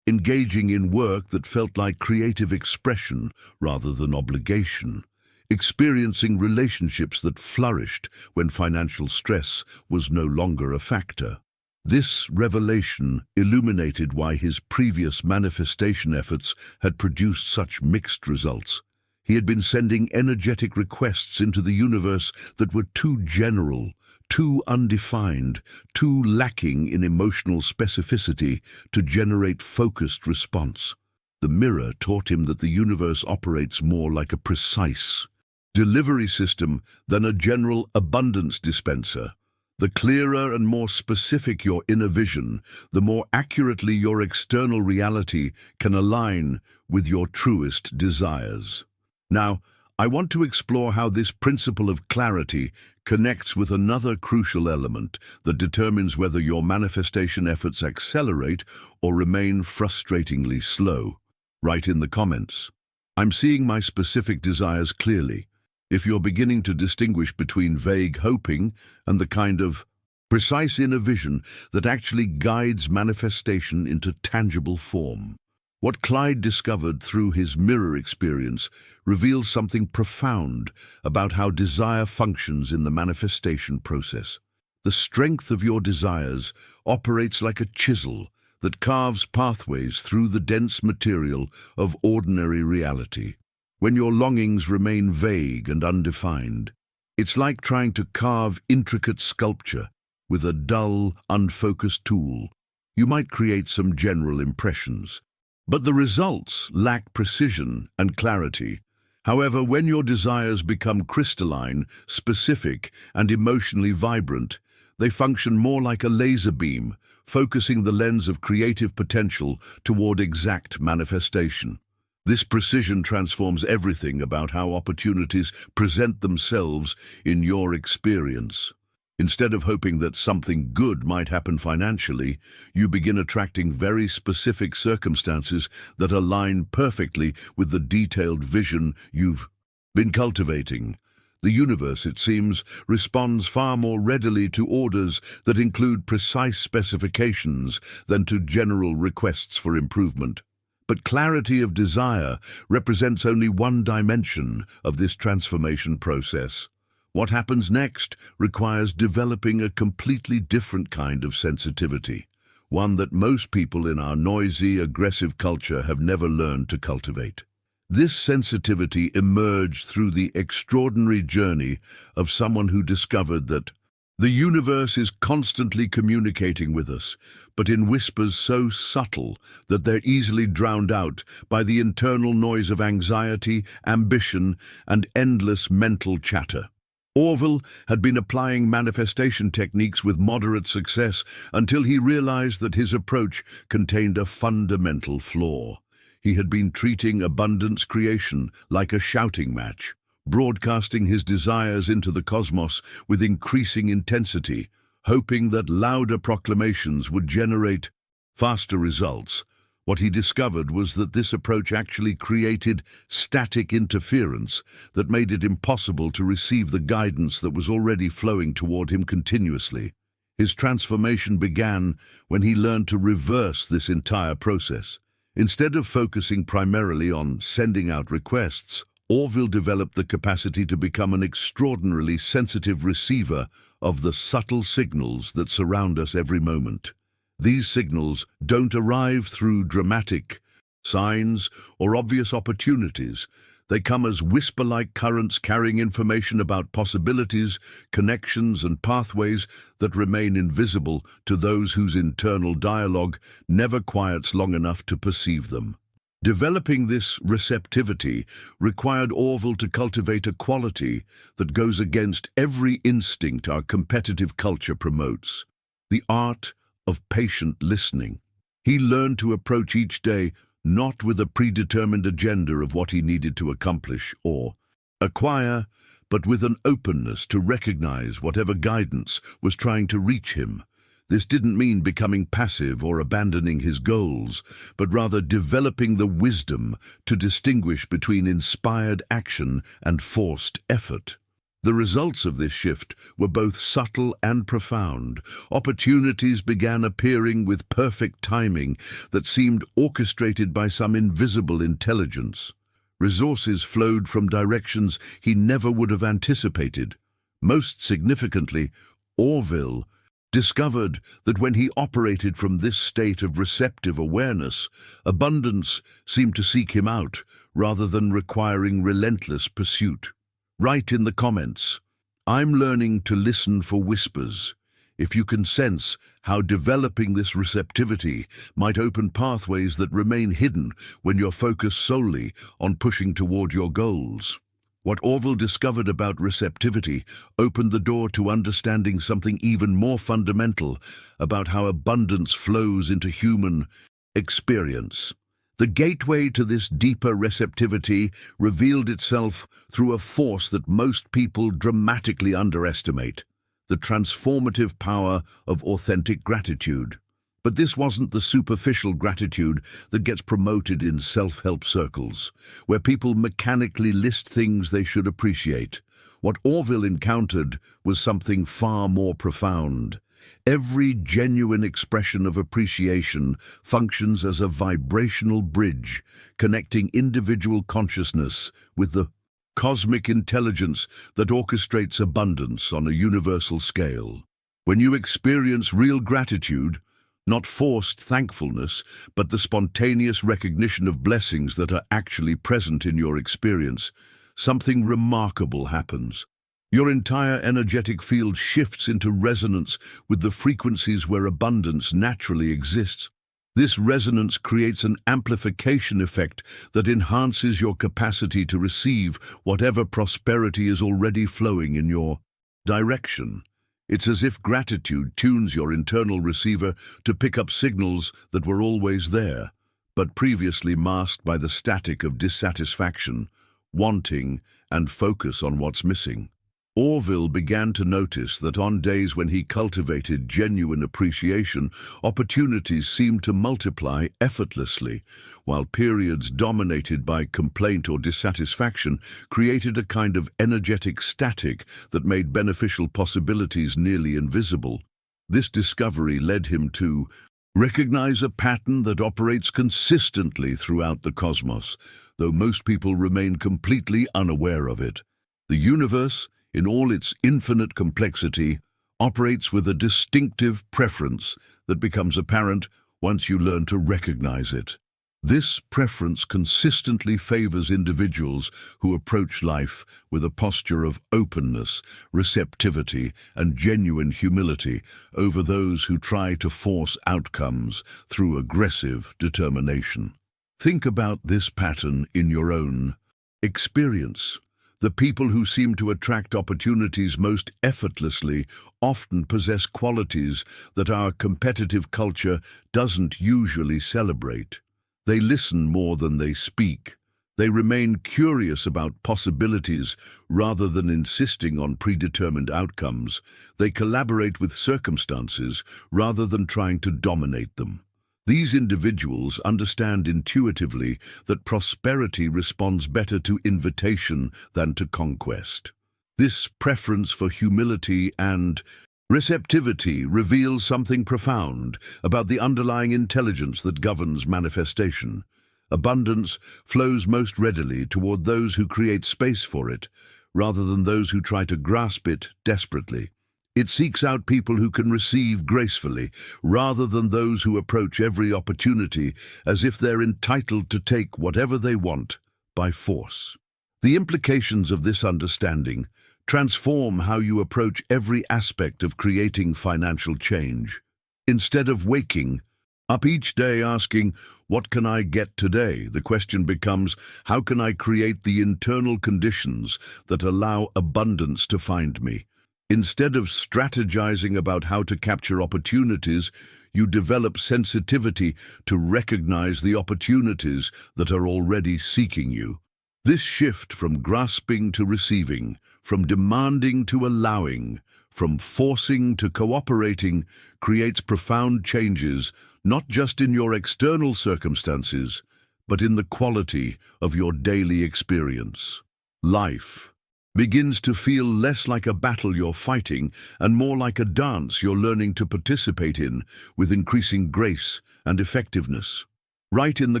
A: engaging in work that felt like creative expression rather than obligation, experiencing relationships that flourished when financial stress was no longer a factor. This revelation illuminated why his previous manifestation efforts had produced such mixed results. He had been sending energetic requests into the universe that were too general, too undefined, too lacking in emotional specificity to generate focused response. The mirror taught him that the universe operates more like a precise delivery system than a general abundance dispenser. The clearer and more specific your inner vision, the more accurately your external reality can align with your truest desires. Now, I want to explore how this principle of clarity connects with another crucial element that determines whether your manifestation efforts accelerate or remain frustratingly slow. Write in the comments. I'm seeing my specific desires clearly. If you're beginning to distinguish between vague hoping and the kind of precise inner vision that actually guides manifestation into tangible form. What Clyde discovered through his mirror experience reveals something profound about how desire functions in the manifestation process. The strength of your desires operates like a chisel that carves pathways through the dense material of ordinary reality. When your longings remain vague and undefined, it's like trying to carve intricate sculpture with a dull, unfocused tool. You might create some general impressions, but the results lack precision and clarity. However, when your desires become crystalline, specific, and emotionally vibrant, they function more like a laser beam, focusing the lens of creative potential toward exact manifestation. This precision transforms everything about how opportunities present themselves in your experience. Instead of hoping that something good might happen financially, you begin attracting very specific circumstances that align perfectly with the detailed vision you've been cultivating. The universe, it seems, responds far more readily to orders that include precise specifications than to general requests for improvement. But clarity of desire represents only one dimension of this transformation process. What happens next requires developing a completely different kind of sensitivity, one that most people in our noisy, aggressive culture have never learned to cultivate. This sensitivity emerged through the extraordinary journey of someone who discovered that the universe is constantly communicating with us, but in whispers so subtle that they're easily drowned out by the internal noise of anxiety, ambition, and endless mental chatter. Orville had been applying manifestation techniques with moderate success until he realized that his approach contained a fundamental flaw. He had been treating abundance creation like a shouting match, broadcasting his desires into the cosmos with increasing intensity, hoping that louder proclamations would generate faster results. What he discovered was that this approach actually created static interference that made it impossible to receive the guidance that was already flowing toward him continuously. His transformation began when he learned to reverse this entire process. Instead of focusing primarily on sending out requests, Orville developed the capacity to become an extraordinarily sensitive receiver of the subtle signals that surround us every moment. These signals don't arrive through dramatic signs or obvious opportunities. They come as whisper-like currents carrying information about possibilities, connections, and pathways that remain invisible to those whose internal dialogue never quiets long enough to perceive them. Developing this receptivity required Orville to cultivate a quality that goes against every instinct our competitive culture promotes: the art of patient listening. He learned to approach each day not with a predetermined agenda of what he needed to accomplish or acquire, but with an openness to recognize whatever guidance was trying to reach him. This didn't mean becoming passive or abandoning his goals, but rather developing the wisdom to distinguish between inspired action and forced effort. The results of this shift were both subtle and profound. Opportunities began appearing with perfect timing that seemed orchestrated by some invisible intelligence. Resources flowed from directions he never would have anticipated. Most significantly, Orville discovered that when he operated from this state of receptive awareness, abundance seemed to seek him out rather than requiring relentless pursuit. Write in the comments, "I'm learning to listen for whispers," if you can sense how developing this receptivity might open pathways that remain hidden when you're focused solely on pushing toward your goals. What Orville discovered about receptivity opened the door to understanding something even more fundamental about how abundance flows into human experience. The gateway to this deeper receptivity revealed itself through a force that most people dramatically underestimate: the transformative power of authentic gratitude. But this wasn't the superficial gratitude that gets promoted in self-help circles, where people mechanically list things they should appreciate. What Orville encountered was something far more profound. Every genuine expression of appreciation functions as a vibrational bridge, connecting individual consciousness with the cosmic intelligence that orchestrates abundance on a universal scale. When you experience real gratitude, not forced thankfulness, but the spontaneous recognition of blessings that are actually present in your experience, something remarkable happens. Your entire energetic field shifts into resonance with the frequencies where abundance naturally exists. This resonance creates an amplification effect that enhances your capacity to receive whatever prosperity is already flowing in your direction. It's as if gratitude tunes your internal receiver to pick up signals that were always there, but previously masked by the static of dissatisfaction, wanting, and focus on what's missing. Orville began to notice that on days when he cultivated genuine appreciation, opportunities seemed to multiply effortlessly, while periods dominated by complaint or dissatisfaction created a kind of energetic static that made beneficial possibilities nearly invisible. This discovery led him to recognize a pattern that operates consistently throughout the cosmos, though most people remain completely unaware of it. The universe, in all its infinite complexity, operates with a distinctive preference that becomes apparent once you learn to recognize it. This preference consistently favors individuals who approach life with a posture of openness, receptivity, and genuine humility over those who try to force outcomes through aggressive determination. Think about this pattern in your own experience. The people who seem to attract opportunities most effortlessly often possess qualities that our competitive culture doesn't usually celebrate. They listen more than they speak. They remain curious about possibilities rather than insisting on predetermined outcomes. They collaborate with circumstances rather than trying to dominate them. These individuals understand intuitively that prosperity responds better to invitation than to conquest. This preference for humility and receptivity reveals something profound about the underlying intelligence that governs manifestation. Abundance flows most readily toward those who create space for it, rather than those who try to grasp it desperately. It seeks out people who can receive gracefully, rather than those who approach every opportunity as if they're entitled to take whatever they want by force. The implications of this understanding transform how you approach every aspect of creating financial change. Instead of waking up each day asking, "What can I get today?" the question becomes, "How can I create the internal conditions that allow abundance to find me?" Instead of strategizing about how to capture opportunities, you develop sensitivity to recognize the opportunities that are already seeking you. This shift from grasping to receiving, from demanding to allowing, from forcing to cooperating, creates profound changes, not just in your external circumstances, but in the quality of your daily experience. Life begins to feel less like a battle you're fighting and more like a dance you're learning to participate in with increasing grace and effectiveness. Write in the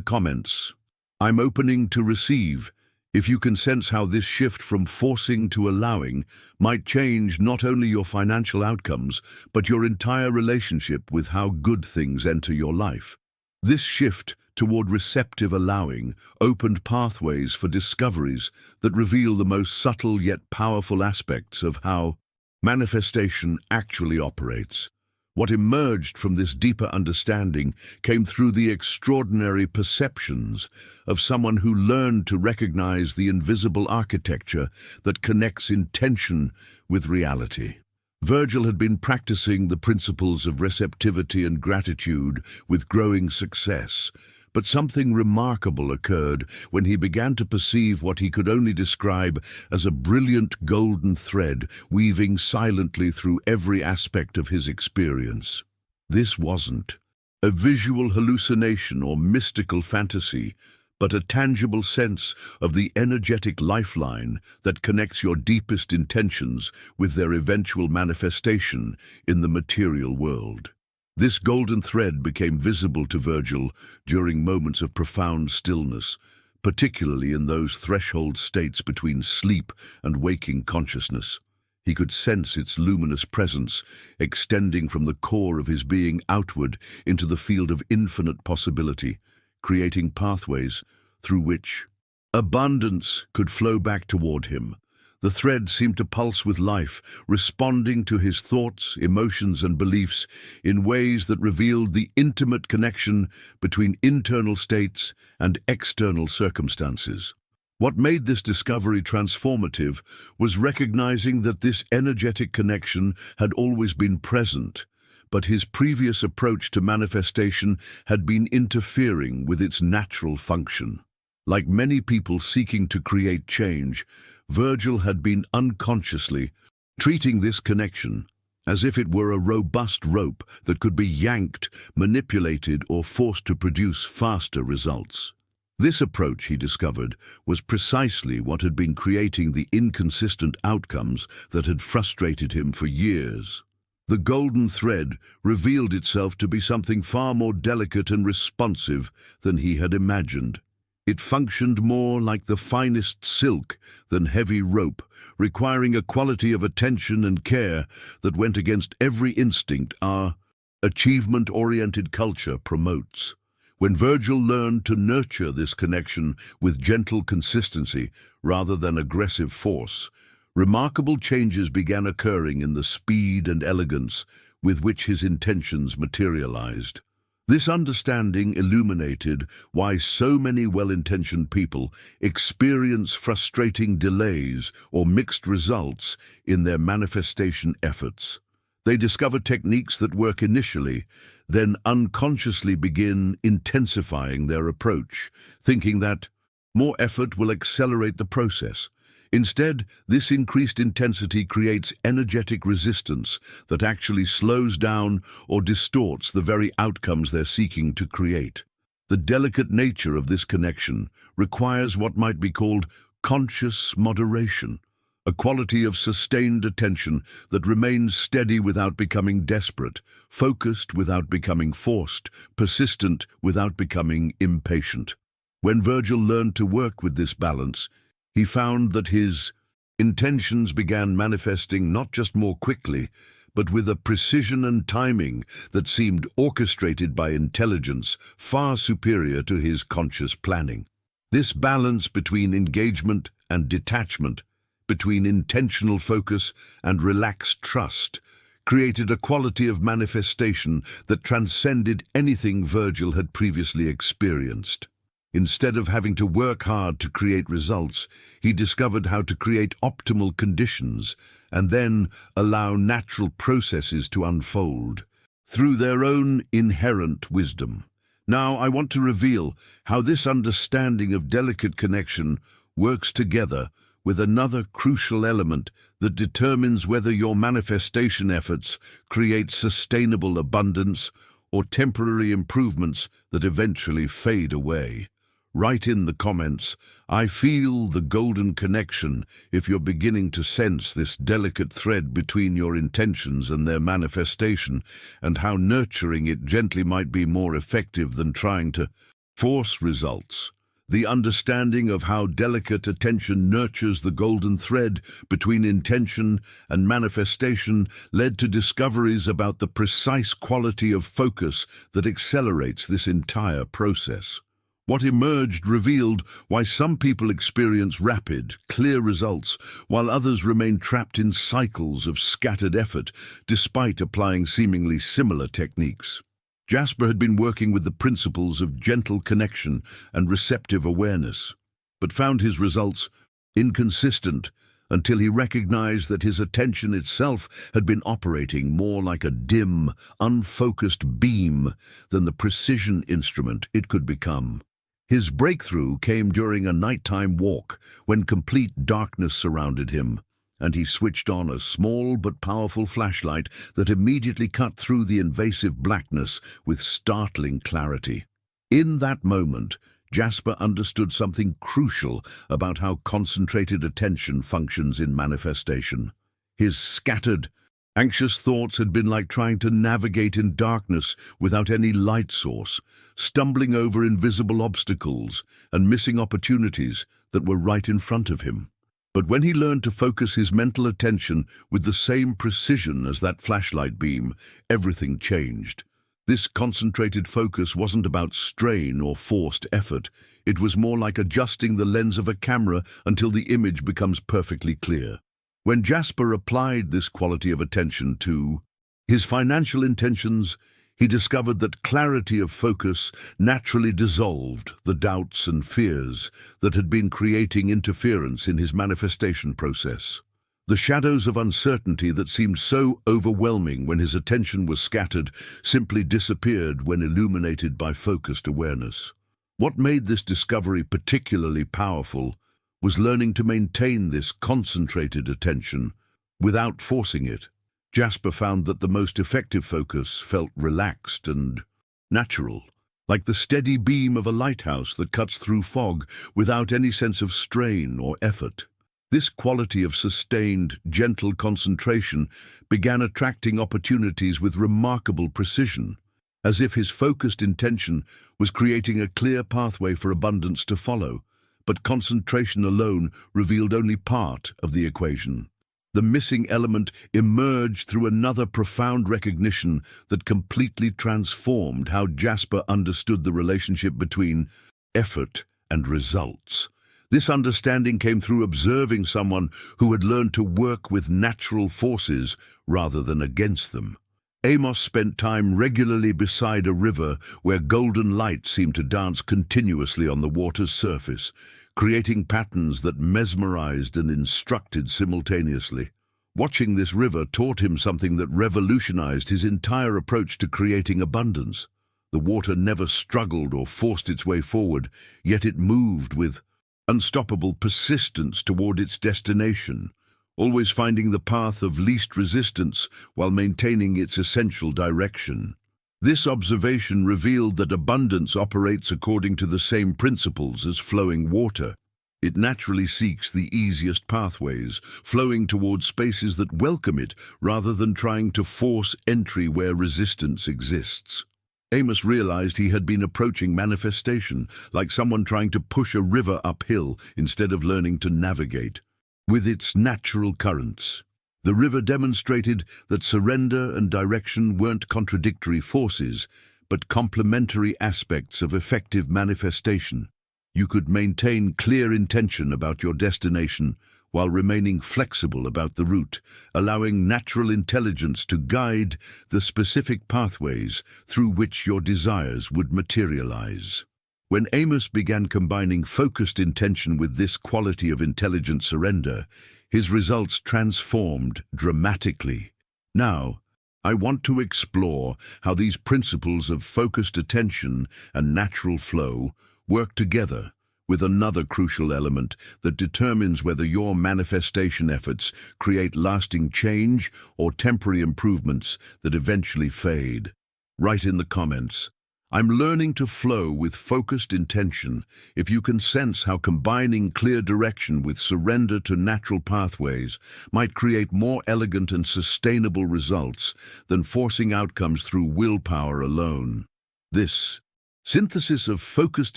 A: comments, "I'm opening to receive," If you can sense how this shift from forcing to allowing might change not only your financial outcomes, but your entire relationship with how good things enter your life. This shift toward receptive allowing opened pathways for discoveries that reveal the most subtle yet powerful aspects of how manifestation actually operates. What emerged from this deeper understanding came through the extraordinary perceptions of someone who learned to recognize the invisible architecture that connects intention with reality. Virgil had been practicing the principles of receptivity and gratitude with growing success, but something remarkable occurred when he began to perceive what he could only describe as a brilliant golden thread weaving silently through every aspect of his experience. This wasn't a visual hallucination or mystical fantasy, but a tangible sense of the energetic lifeline that connects your deepest intentions with their eventual manifestation in the material world. This golden thread became visible to Virgil during moments of profound stillness, particularly in those threshold states between sleep and waking consciousness. He could sense its luminous presence, extending from the core of his being outward into the field of infinite possibility, creating pathways through which abundance could flow back toward him. The thread seemed to pulse with life, responding to his thoughts, emotions, and beliefs in ways that revealed the intimate connection between internal states and external circumstances. What made this discovery transformative was recognizing that this energetic connection had always been present, but his previous approach to manifestation had been interfering with its natural function. Like many people seeking to create change, Virgil had been unconsciously treating this connection as if it were a robust rope that could be yanked, manipulated, or forced to produce faster results. This approach, he discovered, was precisely what had been creating the inconsistent outcomes that had frustrated him for years. The golden thread revealed itself to be something far more delicate and responsive than he had imagined. It functioned more like the finest silk than heavy rope, requiring a quality of attention and care that went against every instinct our achievement-oriented culture promotes. When Virgil learned to nurture this connection with gentle consistency rather than aggressive force, remarkable changes began occurring in the speed and elegance with which his intentions materialized. This understanding illuminated why so many well-intentioned people experience frustrating delays or mixed results in their manifestation efforts. They discover techniques that work initially, then unconsciously begin intensifying their approach, thinking that more effort will accelerate the process. Instead, this increased intensity creates energetic resistance that actually slows down or distorts the very outcomes they're seeking to create. The delicate nature of this connection requires what might be called conscious moderation, a quality of sustained attention that remains steady without becoming desperate, focused without becoming forced, persistent without becoming impatient. When Virgil learned to work with this balance, he found that his intentions began manifesting not just more quickly, but with a precision and timing that seemed orchestrated by intelligence far superior to his conscious planning. This balance between engagement and detachment, between intentional focus and relaxed trust, created a quality of manifestation that transcended anything Virgil had previously experienced. Instead of having to work hard to create results, he discovered how to create optimal conditions and then allow natural processes to unfold through their own inherent wisdom. Now, I want to reveal how this understanding of delicate connection works together with another crucial element that determines whether your manifestation efforts create sustainable abundance or temporary improvements that eventually fade away. Write in the comments, "I feel the golden connection," if you're beginning to sense this delicate thread between your intentions and their manifestation, and how nurturing it gently might be more effective than trying to force results. The understanding of how delicate attention nurtures the golden thread between intention and manifestation led to discoveries about the precise quality of focus that accelerates this entire process. What emerged revealed why some people experience rapid, clear results, while others remain trapped in cycles of scattered effort, despite applying seemingly similar techniques. Jasper had been working with the principles of gentle connection and receptive awareness, but found his results inconsistent until he recognized that his attention itself had been operating more like a dim, unfocused beam than the precision instrument it could become. His breakthrough came during a nighttime walk when complete darkness surrounded him, and he switched on a small but powerful flashlight that immediately cut through the invasive blackness with startling clarity. In that moment, Jasper understood something crucial about how concentrated attention functions in manifestation. His scattered, anxious thoughts had been like trying to navigate in darkness without any light source, stumbling over invisible obstacles and missing opportunities that were right in front of him. But when he learned to focus his mental attention with the same precision as that flashlight beam, everything changed. This concentrated focus wasn't about strain or forced effort. It was more like adjusting the lens of a camera until the image becomes perfectly clear. When Jasper applied this quality of attention to his financial intentions, he discovered that clarity of focus naturally dissolved the doubts and fears that had been creating interference in his manifestation process. The shadows of uncertainty that seemed so overwhelming when his attention was scattered simply disappeared when illuminated by focused awareness. What made this discovery particularly powerful was learning to maintain this concentrated attention without forcing it. Jasper found that the most effective focus felt relaxed and natural, like the steady beam of a lighthouse that cuts through fog without any sense of strain or effort. This quality of sustained, gentle concentration began attracting opportunities with remarkable precision, as if his focused intention was creating a clear pathway for abundance to follow. But concentration alone revealed only part of the equation. The missing element emerged through another profound recognition that completely transformed how Jasper understood the relationship between effort and results. This understanding came through observing someone who had learned to work with natural forces rather than against them. Amos spent time regularly beside a river where golden light seemed to dance continuously on the water's surface, creating patterns that mesmerized and instructed simultaneously. Watching this river taught him something that revolutionized his entire approach to creating abundance. The water never struggled or forced its way forward, yet it moved with unstoppable persistence toward its destination, always finding the path of least resistance while maintaining its essential direction. This observation revealed that abundance operates according to the same principles as flowing water. It naturally seeks the easiest pathways, flowing towards spaces that welcome it rather than trying to force entry where resistance exists. Amos realized he had been approaching manifestation like someone trying to push a river uphill instead of learning to navigate with its natural currents. The river demonstrated that surrender and direction weren't contradictory forces, but complementary aspects of effective manifestation. You could maintain clear intention about your destination while remaining flexible about the route, allowing natural intelligence to guide the specific pathways through which your desires would materialize. When Amos began combining focused intention with this quality of intelligent surrender, his results transformed dramatically. Now, I want to explore how these principles of focused attention and natural flow work together with another crucial element that determines whether your manifestation efforts create lasting change or temporary improvements that eventually fade. Write in the comments, "I'm learning to flow with focused intention," if you can sense how combining clear direction with surrender to natural pathways might create more elegant and sustainable results than forcing outcomes through willpower alone. This synthesis of focused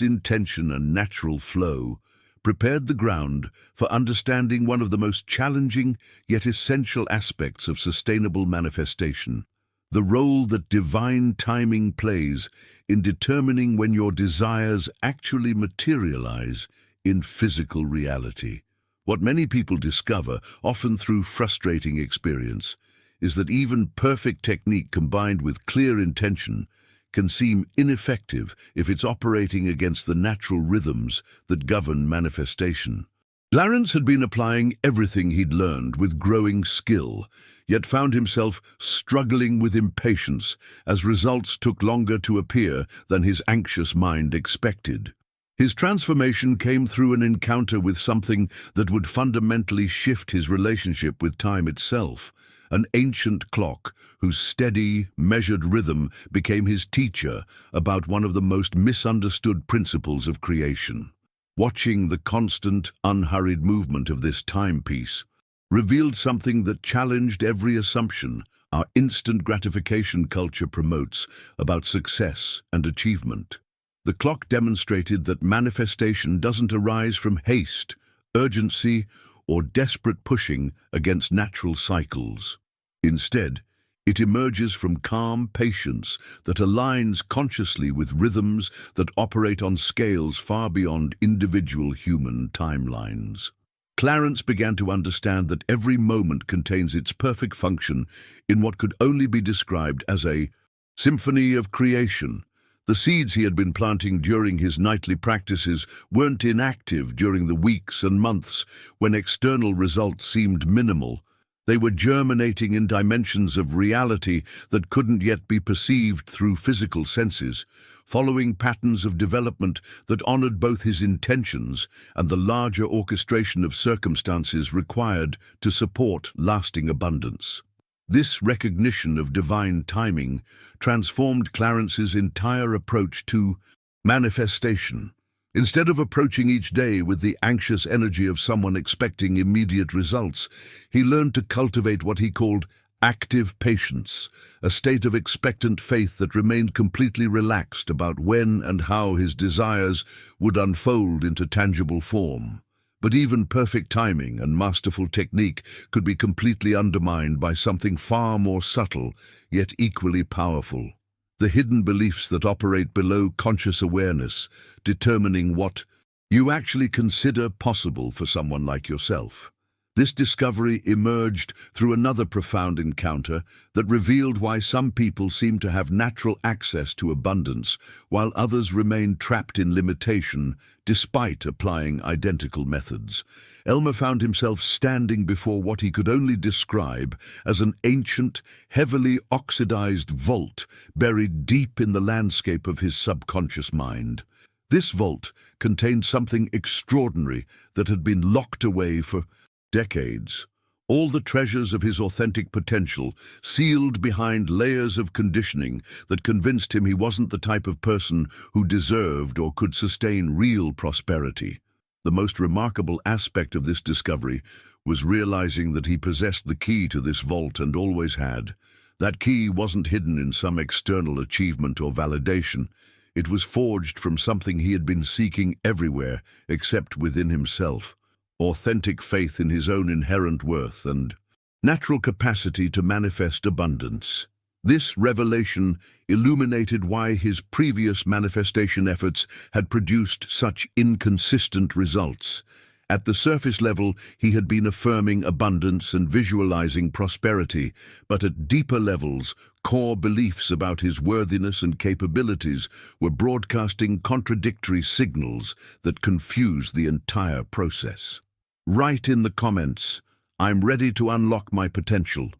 A: intention and natural flow prepared the ground for understanding one of the most challenging yet essential aspects of sustainable manifestation, the role that divine timing plays in determining when your desires actually materialize in physical reality. What many people discover, often through frustrating experience, is that even perfect technique combined with clear intention can seem ineffective if it's operating against the natural rhythms that govern manifestation. Clarence had been applying everything he'd learned with growing skill, yet found himself struggling with impatience as results took longer to appear than his anxious mind expected. His transformation came through an encounter with something that would fundamentally shift his relationship with time itself, an ancient clock whose steady, measured rhythm became his teacher about one of the most misunderstood principles of creation. Watching the constant, unhurried movement of this timepiece revealed something that challenged every assumption our instant gratification culture promotes about success and achievement. The clock demonstrated that manifestation doesn't arise from haste, urgency, or desperate pushing against natural cycles. Instead, it emerges from calm patience that aligns consciously with rhythms that operate on scales far beyond individual human timelines. Clarence began to understand that every moment contains its perfect function in what could only be described as a symphony of creation. The seeds he had been planting during his nightly practices weren't inactive during the weeks and months when external results seemed minimal. They were germinating in dimensions of reality that couldn't yet be perceived through physical senses, following patterns of development that honored both his intentions and the larger orchestration of circumstances required to support lasting abundance. This recognition of divine timing transformed Clarence's entire approach to manifestation. Instead of approaching each day with the anxious energy of someone expecting immediate results, he learned to cultivate what he called active patience, a state of expectant faith that remained completely relaxed about when and how his desires would unfold into tangible form. But even perfect timing and masterful technique could be completely undermined by something far more subtle, yet equally powerful: the hidden beliefs that operate below conscious awareness, determining what you actually consider possible for someone like yourself. This discovery emerged through another profound encounter that revealed why some people seem to have natural access to abundance, while others remain trapped in limitation despite applying identical methods. Elmer found himself standing before what he could only describe as an ancient, heavily oxidized vault buried deep in the landscape of his subconscious mind. This vault contained something extraordinary that had been locked away for decades. All the treasures of his authentic potential, sealed behind layers of conditioning that convinced him he wasn't the type of person who deserved or could sustain real prosperity. The most remarkable aspect of this discovery was realizing that he possessed the key to this vault and always had. That key wasn't hidden in some external achievement or validation. It was forged from something he had been seeking everywhere except within himself: authentic faith in his own inherent worth and natural capacity to manifest abundance. This revelation illuminated why his previous manifestation efforts had produced such inconsistent results. At the surface level, he had been affirming abundance and visualizing prosperity, but at deeper levels, core beliefs about his worthiness and capabilities were broadcasting contradictory signals that confused the entire process. Write in the comments, "I'm ready to unlock my potential,"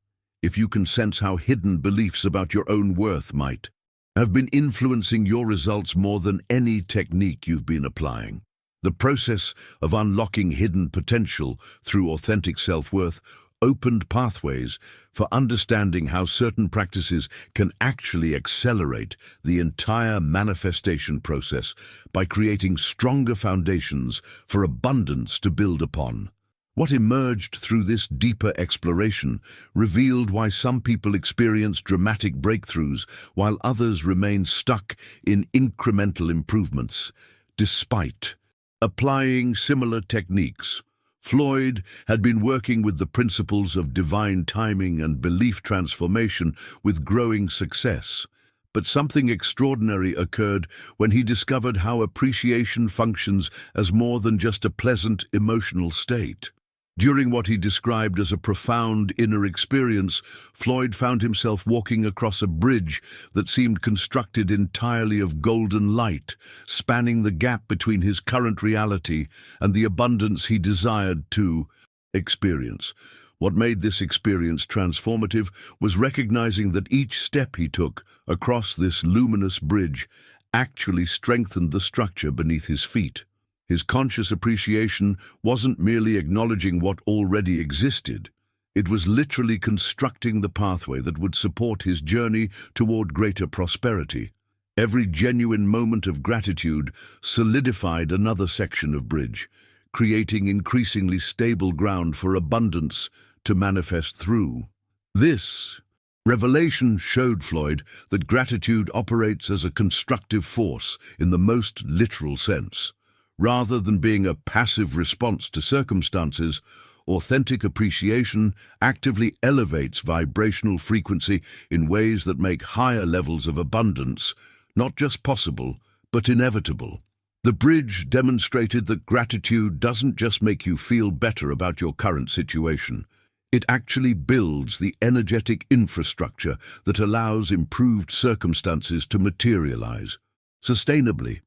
A: if you can sense how hidden beliefs about your own worth might have been influencing your results more than any technique you've been applying. The process of unlocking hidden potential through authentic self-worth opened pathways for understanding how certain practices can actually accelerate the entire manifestation process by creating stronger foundations for abundance to build upon. What emerged through this deeper exploration revealed why some people experience dramatic breakthroughs while others remain stuck in incremental improvements. Despite applying similar techniques, Floyd had been working with the principles of divine timing and belief transformation with growing success. But something extraordinary occurred when he discovered how appreciation functions as more than just a pleasant emotional state. During what he described as a profound inner experience, Floyd found himself walking across a bridge that seemed constructed entirely of golden light, spanning the gap between his current reality and the abundance he desired to experience. What made this experience transformative was recognizing that each step he took across this luminous bridge actually strengthened the structure beneath his feet. His conscious appreciation wasn't merely acknowledging what already existed. It was literally constructing the pathway that would support his journey toward greater prosperity. Every genuine moment of gratitude solidified another section of bridge, creating increasingly stable ground for abundance to manifest through. This revelation showed Floyd that gratitude operates as a constructive force in the most literal sense. Rather than being a passive response to circumstances, authentic appreciation actively elevates vibrational frequency in ways that make higher levels of abundance not just possible, but inevitable. The bridge demonstrated that gratitude doesn't just make you feel better about your current situation. It actually builds the energetic infrastructure that allows improved circumstances to materialize sustainably.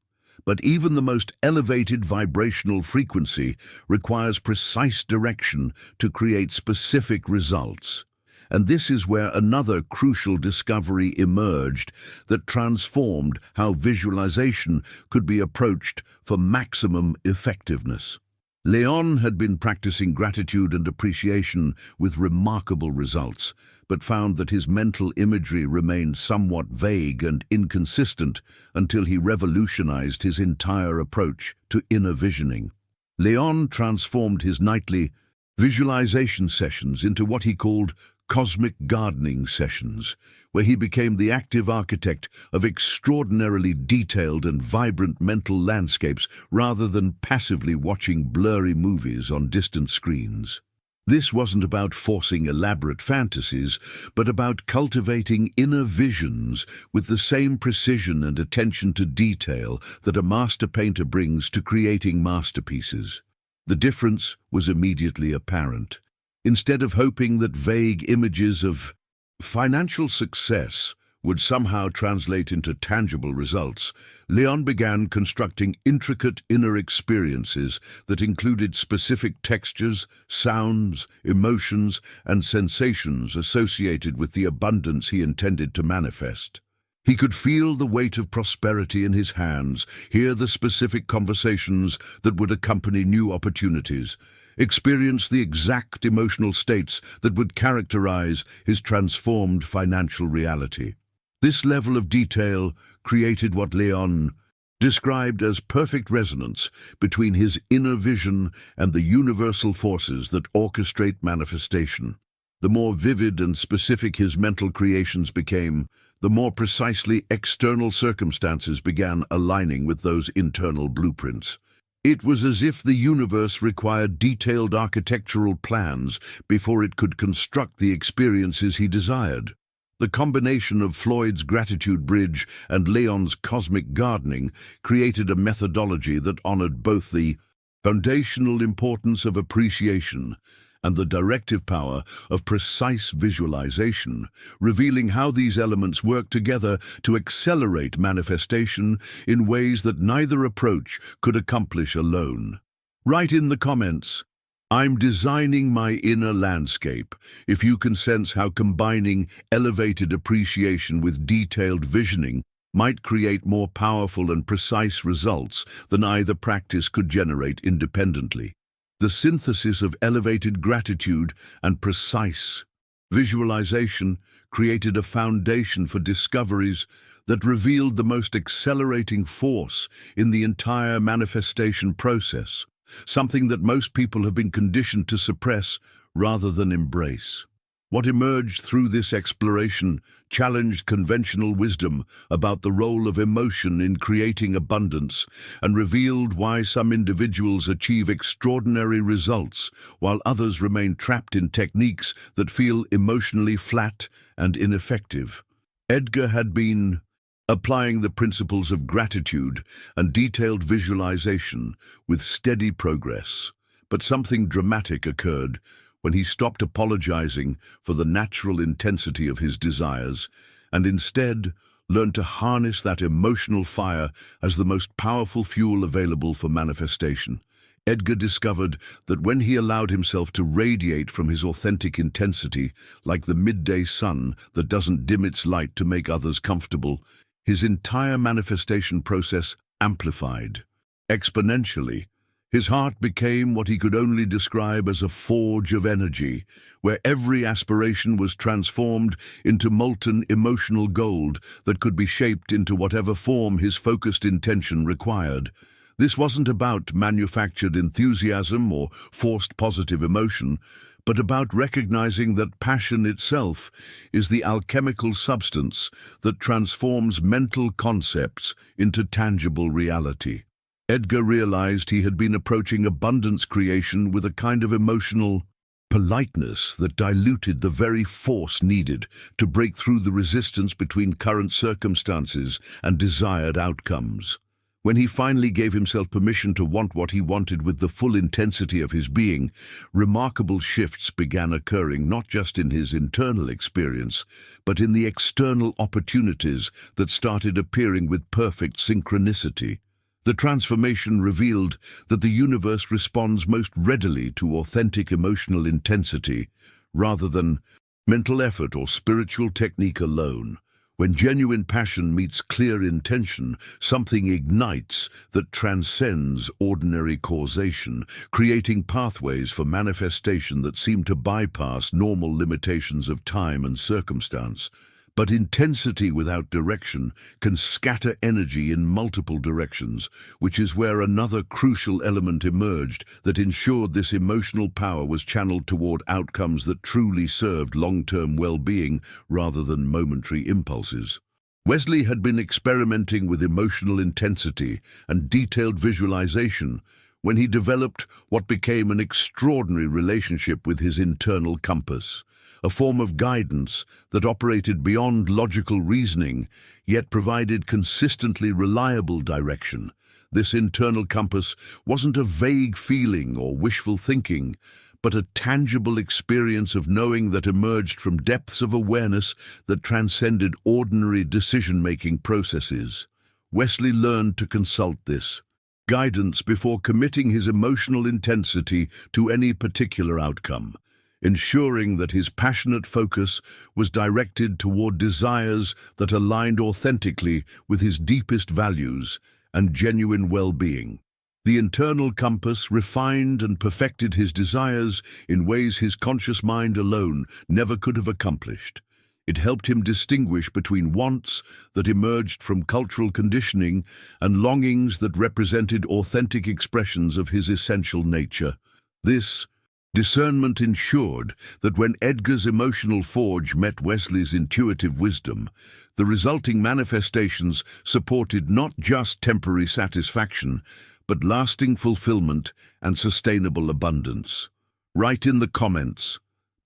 A: But even the most elevated vibrational frequency requires precise direction to create specific results. And this is where another crucial discovery emerged that transformed how visualization could be approached for maximum effectiveness. Leon had been practicing gratitude and appreciation with remarkable results, but found that his mental imagery remained somewhat vague and inconsistent until he revolutionized his entire approach to inner visioning. Leon transformed his nightly visualization sessions into what he called cosmic gardening sessions, where he became the active architect of extraordinarily detailed and vibrant mental landscapes rather than passively watching blurry movies on distant screens. This wasn't about forcing elaborate fantasies, but about cultivating inner visions with the same precision and attention to detail that a master painter brings to creating masterpieces. The difference was immediately apparent. Instead of hoping that vague images of financial success would somehow translate into tangible results, Leon began constructing intricate inner experiences that included specific textures, sounds, emotions, and sensations associated with the abundance he intended to manifest. He could feel the weight of prosperity in his hands, hear the specific conversations that would accompany new opportunities, experience the exact emotional states that would characterize his transformed financial reality. This level of detail created what Leon described as perfect resonance between his inner vision and the universal forces that orchestrate manifestation. The more vivid and specific his mental creations became, the more precisely external circumstances began aligning with those internal blueprints. It was as if the universe required detailed architectural plans before it could construct the experiences he desired. The combination of Floyd's gratitude bridge and Leon's cosmic gardening created a methodology that honored both the foundational importance of appreciation and the directive power of precise visualization, revealing how these elements work together to accelerate manifestation in ways that neither approach could accomplish alone. Write in the comments, "I'm designing my inner landscape," if you can sense how combining elevated appreciation with detailed visioning might create more powerful and precise results than either practice could generate independently. The synthesis of elevated gratitude and precise visualization created a foundation for discoveries that revealed the most accelerating force in the entire manifestation process. something that most people have been conditioned to suppress rather than embrace. What emerged through this exploration challenged conventional wisdom about the role of emotion in creating abundance and revealed why some individuals achieve extraordinary results while others remain trapped in techniques that feel emotionally flat and ineffective. Edgar had been applying the principles of gratitude and detailed visualization with steady progress, but something dramatic occurred when he stopped apologizing for the natural intensity of his desires and instead learned to harness that emotional fire as the most powerful fuel available for manifestation. Edgar discovered that when he allowed himself to radiate from his authentic intensity, like the midday sun that doesn't dim its light to make others comfortable, his entire manifestation process amplified exponentially. His heart became what he could only describe as a forge of energy, where every aspiration was transformed into molten emotional gold that could be shaped into whatever form his focused intention required. This wasn't about manufactured enthusiasm or forced positive emotion, but about recognizing that passion itself is the alchemical substance that transforms mental concepts into tangible reality. Edgar realized he had been approaching abundance creation with a kind of emotional politeness that diluted the very force needed to break through the resistance between current circumstances and desired outcomes. When he finally gave himself permission to want what he wanted with the full intensity of his being, remarkable shifts began occurring not just in his internal experience, but in the external opportunities that started appearing with perfect synchronicity. The transformation revealed that the universe responds most readily to authentic emotional intensity rather than mental effort or spiritual technique alone. When genuine passion meets clear intention, something ignites that transcends ordinary causation, creating pathways for manifestation that seem to bypass normal limitations of time and circumstance. But intensity without direction can scatter energy in multiple directions, which is where another crucial element emerged that ensured this emotional power was channeled toward outcomes that truly served long-term well-being rather than momentary impulses. Wesley had been experimenting with emotional intensity and detailed visualization when he developed what became an extraordinary relationship with his internal compass, a form of guidance that operated beyond logical reasoning, yet provided consistently reliable direction. This internal compass wasn't a vague feeling or wishful thinking, but a tangible experience of knowing that emerged from depths of awareness that transcended ordinary decision-making processes. Wesley learned to consult this guidance before committing his emotional intensity to any particular outcome, ensuring that his passionate focus was directed toward desires that aligned authentically with his deepest values and genuine well-being. The internal compass refined and perfected his desires in ways his conscious mind alone never could have accomplished. It helped him distinguish between wants that emerged from cultural conditioning and longings that represented authentic expressions of his essential nature. This discernment ensured that when Edgar's emotional forge met Wesley's intuitive wisdom, the resulting manifestations supported not just temporary satisfaction, but lasting fulfillment and sustainable abundance. Write in the comments,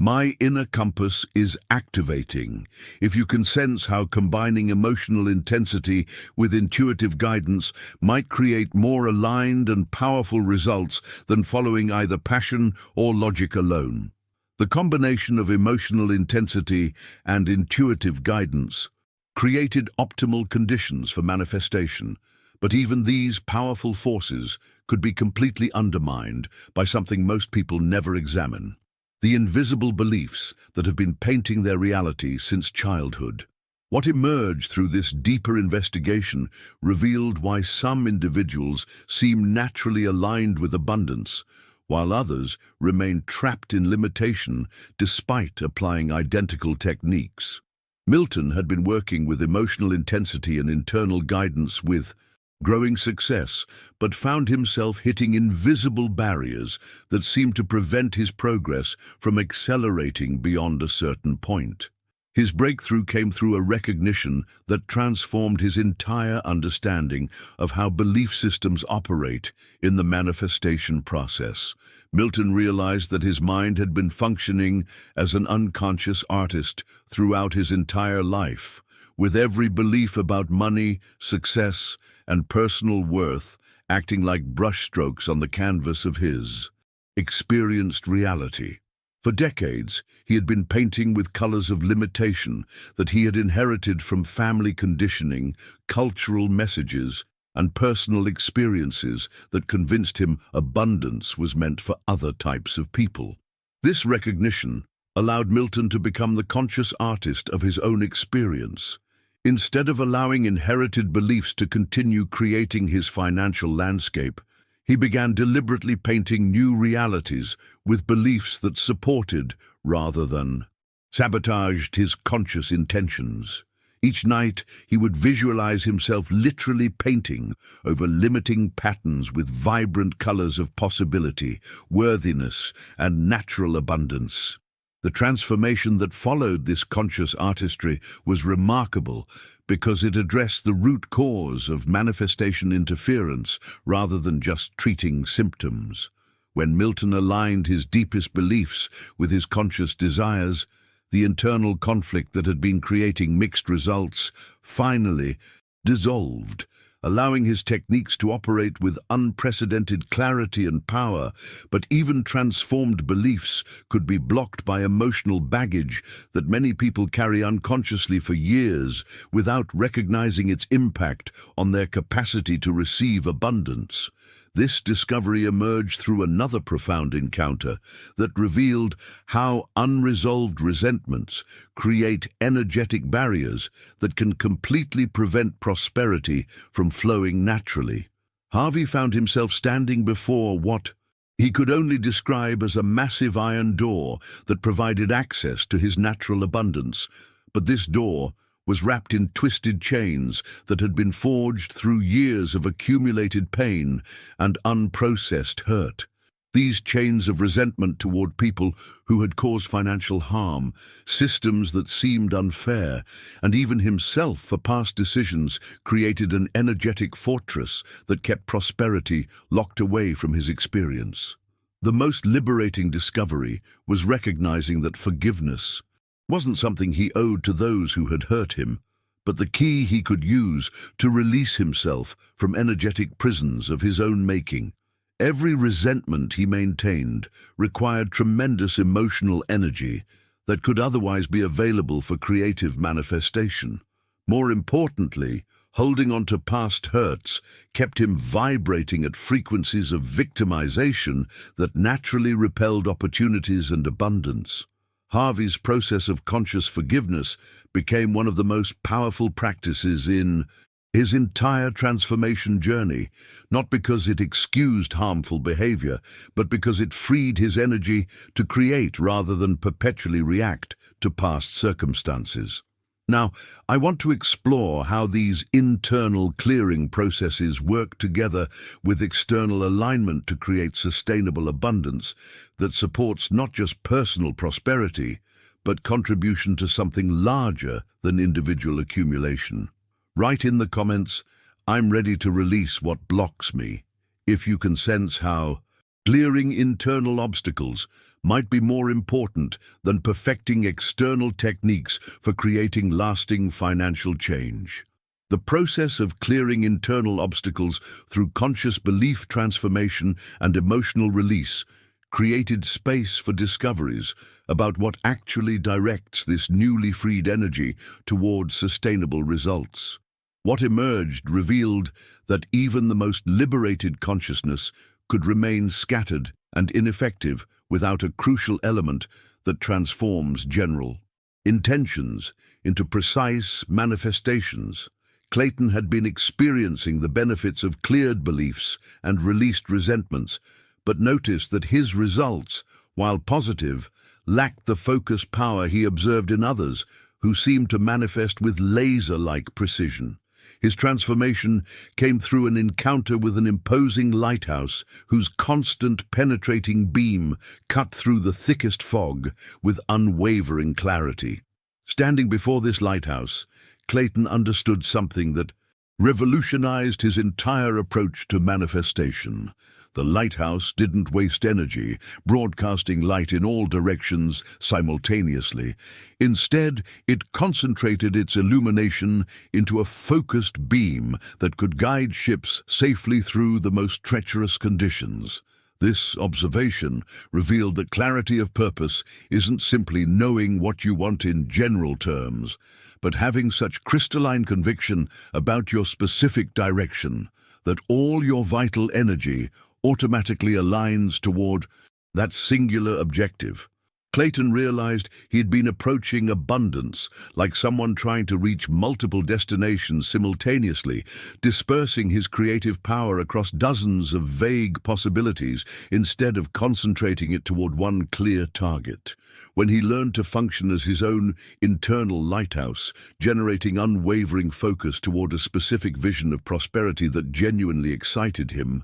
A: "My inner compass is activating," if you can sense how combining emotional intensity with intuitive guidance might create more aligned and powerful results than following either passion or logic alone. The combination of emotional intensity and intuitive guidance created optimal conditions for manifestation, but even these powerful forces could be completely undermined by something most people never examine: the invisible beliefs that have been painting their reality since childhood. What emerged through this deeper investigation revealed why some individuals seem naturally aligned with abundance, while others remain trapped in limitation despite applying identical techniques. Milton had been working with emotional intensity and internal guidance with growing success, but found himself hitting invisible barriers that seemed to prevent his progress from accelerating beyond a certain point. His breakthrough came through a recognition that transformed his entire understanding of how belief systems operate in the manifestation process. Milton realized that his mind had been functioning as an unconscious artist throughout his entire life, with every belief about money, success, and personal worth acting like brushstrokes on the canvas of his experienced reality. For decades, he had been painting with colors of limitation that he had inherited from family conditioning, cultural messages, and personal experiences that convinced him abundance was meant for other types of people. This recognition allowed Milton to become the conscious artist of his own experience. Instead of allowing inherited beliefs to continue creating his financial landscape, he began deliberately painting new realities with beliefs that supported, rather than sabotaged, his conscious intentions. Each night, he would visualize himself literally painting over limiting patterns with vibrant colors of possibility, worthiness, and natural abundance. The transformation that followed this conscious artistry was remarkable because it addressed the root cause of manifestation interference rather than just treating symptoms. When Milton aligned his deepest beliefs with his conscious desires, the internal conflict that had been creating mixed results finally dissolved, allowing his techniques to operate with unprecedented clarity and power. But even transformed beliefs could be blocked by emotional baggage that many people carry unconsciously for years without recognizing its impact on their capacity to receive abundance. This discovery emerged through another profound encounter that revealed how unresolved resentments create energetic barriers that can completely prevent prosperity from flowing naturally. Harvey found himself standing before what he could only describe as a massive iron door that provided access to his natural abundance. But this door was wrapped in twisted chains that had been forged through years of accumulated pain and unprocessed hurt. These chains of resentment toward people who had caused financial harm, systems that seemed unfair, and even himself for past decisions created an energetic fortress that kept prosperity locked away from his experience. The most liberating discovery was recognizing that forgiveness wasn't something he owed to those who had hurt him, but the key he could use to release himself from energetic prisons of his own making. Every resentment he maintained required tremendous emotional energy that could otherwise be available for creative manifestation. More importantly, holding on to past hurts kept him vibrating at frequencies of victimization that naturally repelled opportunities and abundance. Harvey's process of conscious forgiveness became one of the most powerful practices in his entire transformation journey, not because it excused harmful behavior, but because it freed his energy to create rather than perpetually react to past circumstances. Now, I want to explore how these internal clearing processes work together with external alignment to create sustainable abundance that supports not just personal prosperity, but contribution to something larger than individual accumulation. Write in the comments, "I'm ready to release what blocks me," if you can sense how clearing internal obstacles might be more important than perfecting external techniques for creating lasting financial change. The process of clearing internal obstacles through conscious belief transformation and emotional release created space for discoveries about what actually directs this newly freed energy towards sustainable results. What emerged revealed that even the most liberated consciousness could remain scattered and ineffective without a crucial element that transforms general intentions into precise manifestations. Clayton had been experiencing the benefits of cleared beliefs and released resentments, but noticed that his results, while positive, lacked the focus power he observed in others who seemed to manifest with laser-like precision. His transformation came through an encounter with an imposing lighthouse whose constant penetrating beam cut through the thickest fog with unwavering clarity. Standing before this lighthouse, Clayton understood something that revolutionized his entire approach to manifestation. The lighthouse didn't waste energy, broadcasting light in all directions simultaneously. Instead, it concentrated its illumination into a focused beam that could guide ships safely through the most treacherous conditions. This observation revealed that clarity of purpose isn't simply knowing what you want in general terms, but having such crystalline conviction about your specific direction that all your vital energy automatically aligns toward that singular objective. Clayton realized he had been approaching abundance like someone trying to reach multiple destinations simultaneously, dispersing his creative power across dozens of vague possibilities instead of concentrating it toward one clear target. When he learned to function as his own internal lighthouse, generating unwavering focus toward a specific vision of prosperity that genuinely excited him,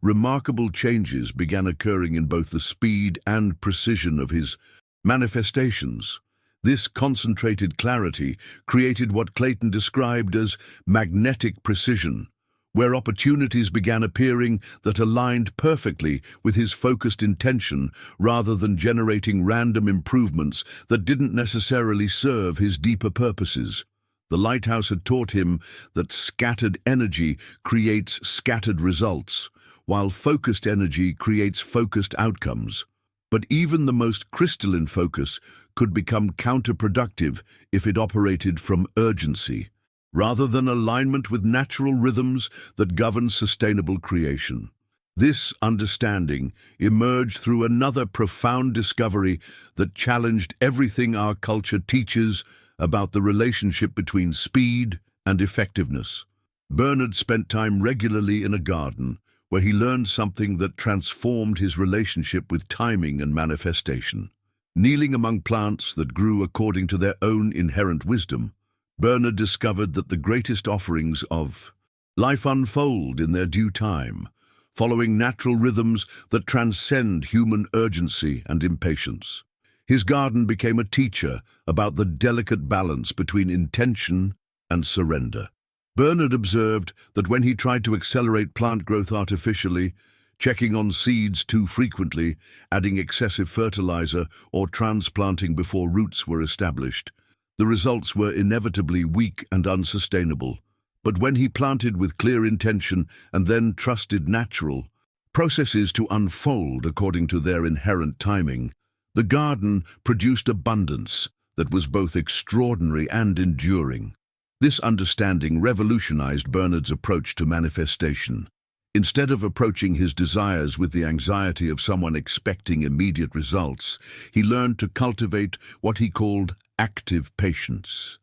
A: remarkable changes began occurring in both the speed and precision of his manifestations. This concentrated clarity created what Clayton described as magnetic precision, where opportunities began appearing that aligned perfectly with his focused intention rather than generating random improvements that didn't necessarily serve his deeper purposes. The lighthouse had taught him that scattered energy creates scattered results, while focused energy creates focused outcomes. But even the most crystalline focus could become counterproductive if it operated from urgency, rather than alignment with natural rhythms that govern sustainable creation. This understanding emerged through another profound discovery that challenged everything our culture teaches about the relationship between speed and effectiveness. Bernard spent time regularly in a garden, where he learned something that transformed his relationship with timing and manifestation. Kneeling among plants that grew according to their own inherent wisdom, Bernard discovered that the greatest offerings of life unfold in their due time, following natural rhythms that transcend human urgency and impatience. His garden became a teacher about the delicate balance between intention and surrender. Bernard observed that when he tried to accelerate plant growth artificially, checking on seeds too frequently, adding excessive fertilizer, or transplanting before roots were established, the results were inevitably weak and unsustainable. But when he planted with clear intention and then trusted natural processes to unfold according to their inherent timing, the garden produced abundance that was both extraordinary and enduring. This understanding revolutionized Bernard's approach to manifestation. Instead of approaching his desires with the anxiety of someone expecting immediate results, he learned to cultivate what he called active patience,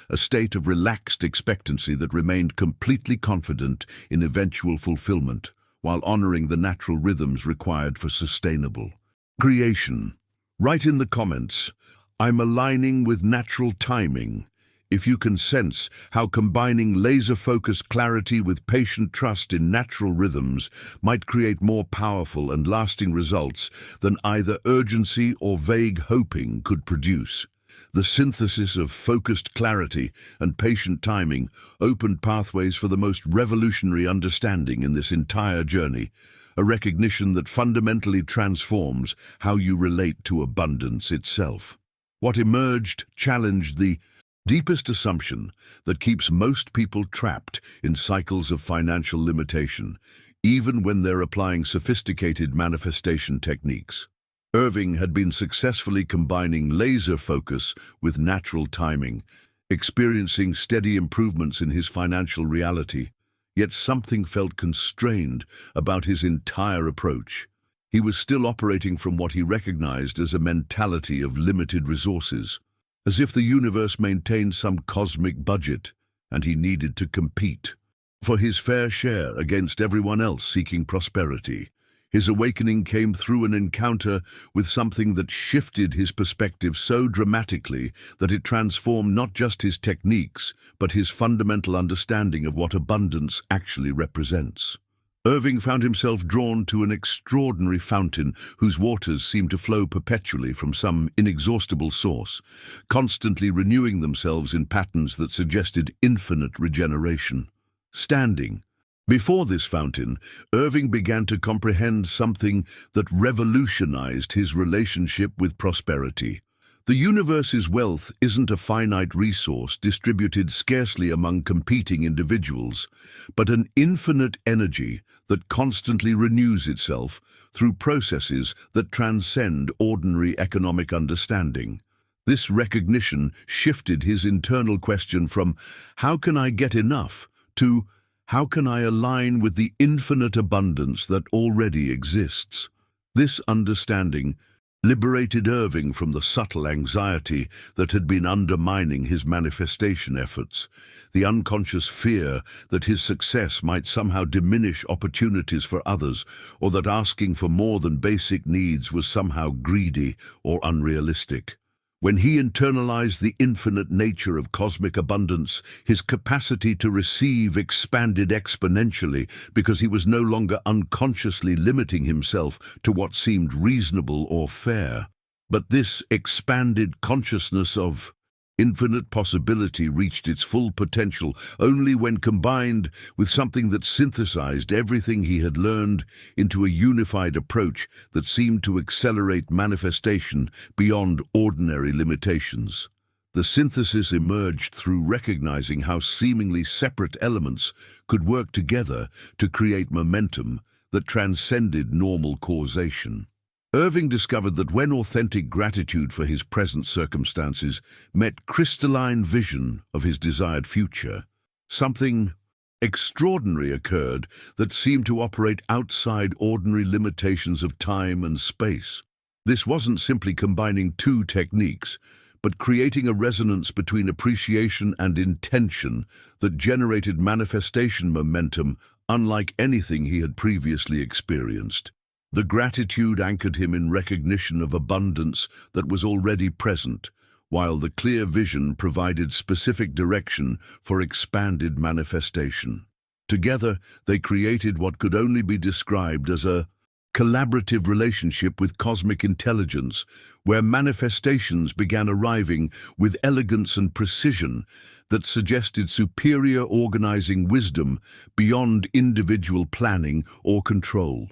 A: a state of relaxed expectancy that remained completely confident in eventual fulfillment, while honoring the natural rhythms required for sustainable creation. Write in the comments, "I'm aligning with natural timing," if you can sense how combining laser-focused clarity with patient trust in natural rhythms might create more powerful and lasting results than either urgency or vague hoping could produce. The synthesis of focused clarity and patient timing opened pathways for the most revolutionary understanding in this entire journey, a recognition that fundamentally transforms how you relate to abundance itself. What emerged challenged the deepest assumption that keeps most people trapped in cycles of financial limitation, even when they're applying sophisticated manifestation techniques. Irving had been successfully combining laser focus with natural timing, experiencing steady improvements in his financial reality, yet something felt constrained about his entire approach. He was still operating from what he recognized as a mentality of limited resources, as if the universe maintained some cosmic budget and he needed to compete for his fair share against everyone else seeking prosperity. His awakening came through an encounter with something that shifted his perspective so dramatically that it transformed not just his techniques, but his fundamental understanding of what abundance actually represents. Irving found himself drawn to an extraordinary fountain whose waters seemed to flow perpetually from some inexhaustible source, constantly renewing themselves in patterns that suggested infinite regeneration. Standing before this fountain, Irving began to comprehend something that revolutionized his relationship with prosperity. The universe's wealth isn't a finite resource distributed scarcely among competing individuals, but an infinite energy that constantly renews itself through processes that transcend ordinary economic understanding. This recognition shifted his internal question from, "How can I get enough?" to, "How can I align with the infinite abundance that already exists?" This understanding liberated Irving from the subtle anxiety that had been undermining his manifestation efforts, the unconscious fear that his success might somehow diminish opportunities for others, or that asking for more than basic needs was somehow greedy or unrealistic. When he internalized the infinite nature of cosmic abundance, his capacity to receive expanded exponentially because he was no longer unconsciously limiting himself to what seemed reasonable or fair. But this expanded consciousness of infinite possibility reached its full potential only when combined with something that synthesized everything he had learned into a unified approach that seemed to accelerate manifestation beyond ordinary limitations. The synthesis emerged through recognizing how seemingly separate elements could work together to create momentum that transcended normal causation. Irving discovered that when authentic gratitude for his present circumstances met crystalline vision of his desired future, something extraordinary occurred that seemed to operate outside ordinary limitations of time and space. This wasn't simply combining two techniques, but creating a resonance between appreciation and intention that generated manifestation momentum unlike anything he had previously experienced. The gratitude anchored him in recognition of abundance that was already present, while the clear vision provided specific direction for expanded manifestation. Together, they created what could only be described as a collaborative relationship with cosmic intelligence, where manifestations began arriving with elegance and precision that suggested superior organizing wisdom beyond individual planning or control.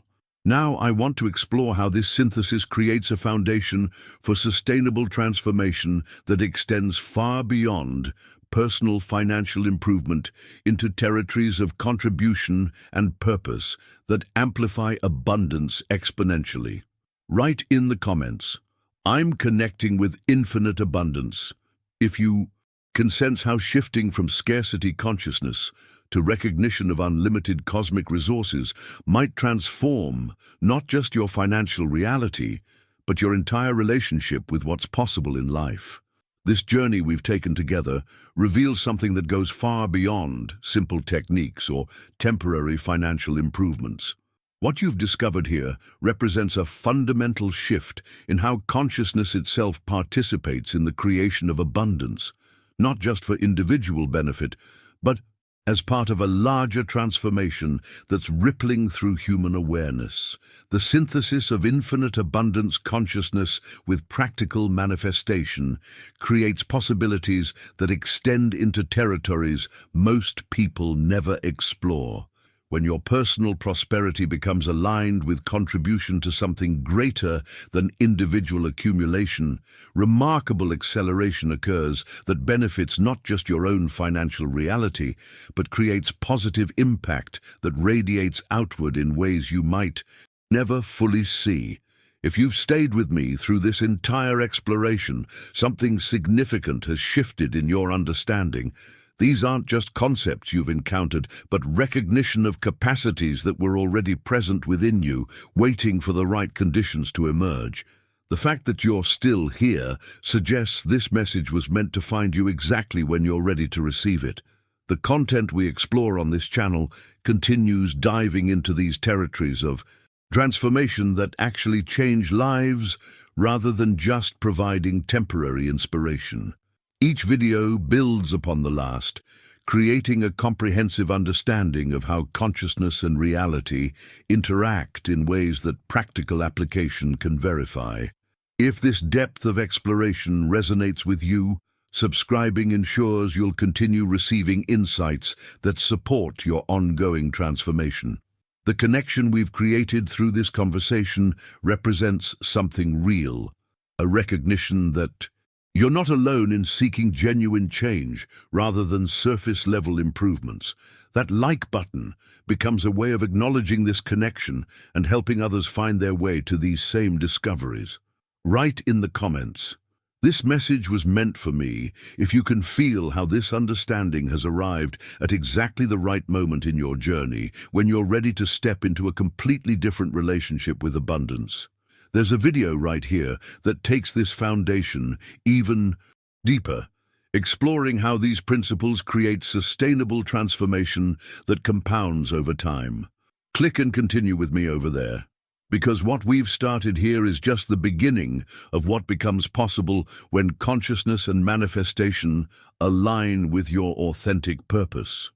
A: Now I want to explore how this synthesis creates a foundation for sustainable transformation that extends far beyond personal financial improvement into territories of contribution and purpose that amplify abundance exponentially. Write in the comments, "I'm connecting with infinite abundance," if you can sense how shifting from scarcity consciousness to recognition of unlimited cosmic resources might transform not just your financial reality, but your entire relationship with what's possible in life. This journey we've taken together reveals something that goes far beyond simple techniques or temporary financial improvements. What you've discovered here represents a fundamental shift in how consciousness itself participates in the creation of abundance, not just for individual benefit, but as part of a larger transformation that's rippling through human awareness. The synthesis of infinite abundance consciousness with practical manifestation creates possibilities that extend into territories most people never explore. When your personal prosperity becomes aligned with contribution to something greater than individual accumulation, remarkable acceleration occurs that benefits not just your own financial reality, but creates positive impact that radiates outward in ways you might never fully see. If you've stayed with me through this entire exploration, something significant has shifted in your understanding. These aren't just concepts you've encountered, but recognition of capacities that were already present within you, waiting for the right conditions to emerge. The fact that you're still here suggests this message was meant to find you exactly when you're ready to receive it. The content we explore on this channel continues diving into these territories of Transformation that actually change lives rather than just providing temporary inspiration. Each video builds upon the last, creating a comprehensive understanding of how consciousness and reality interact in ways that practical application can verify. If this depth of exploration resonates with you, subscribing ensures you'll continue receiving insights that support your ongoing transformation. The connection we've created through this conversation represents something real, a recognition that you're not alone in seeking genuine change rather than surface-level improvements. That like button becomes a way of acknowledging this connection and helping others find their way to these same discoveries. Write in the comments, "This message was meant for me," if you can feel how this understanding has arrived at exactly the right moment in your journey, when you're ready to step into a completely different relationship with abundance. There's a video right here that takes this foundation even deeper, exploring how these principles create sustainable transformation that compounds over time. Click and continue with me over there, because what we've started here is just the beginning of what becomes possible when consciousness and manifestation align with your authentic purpose.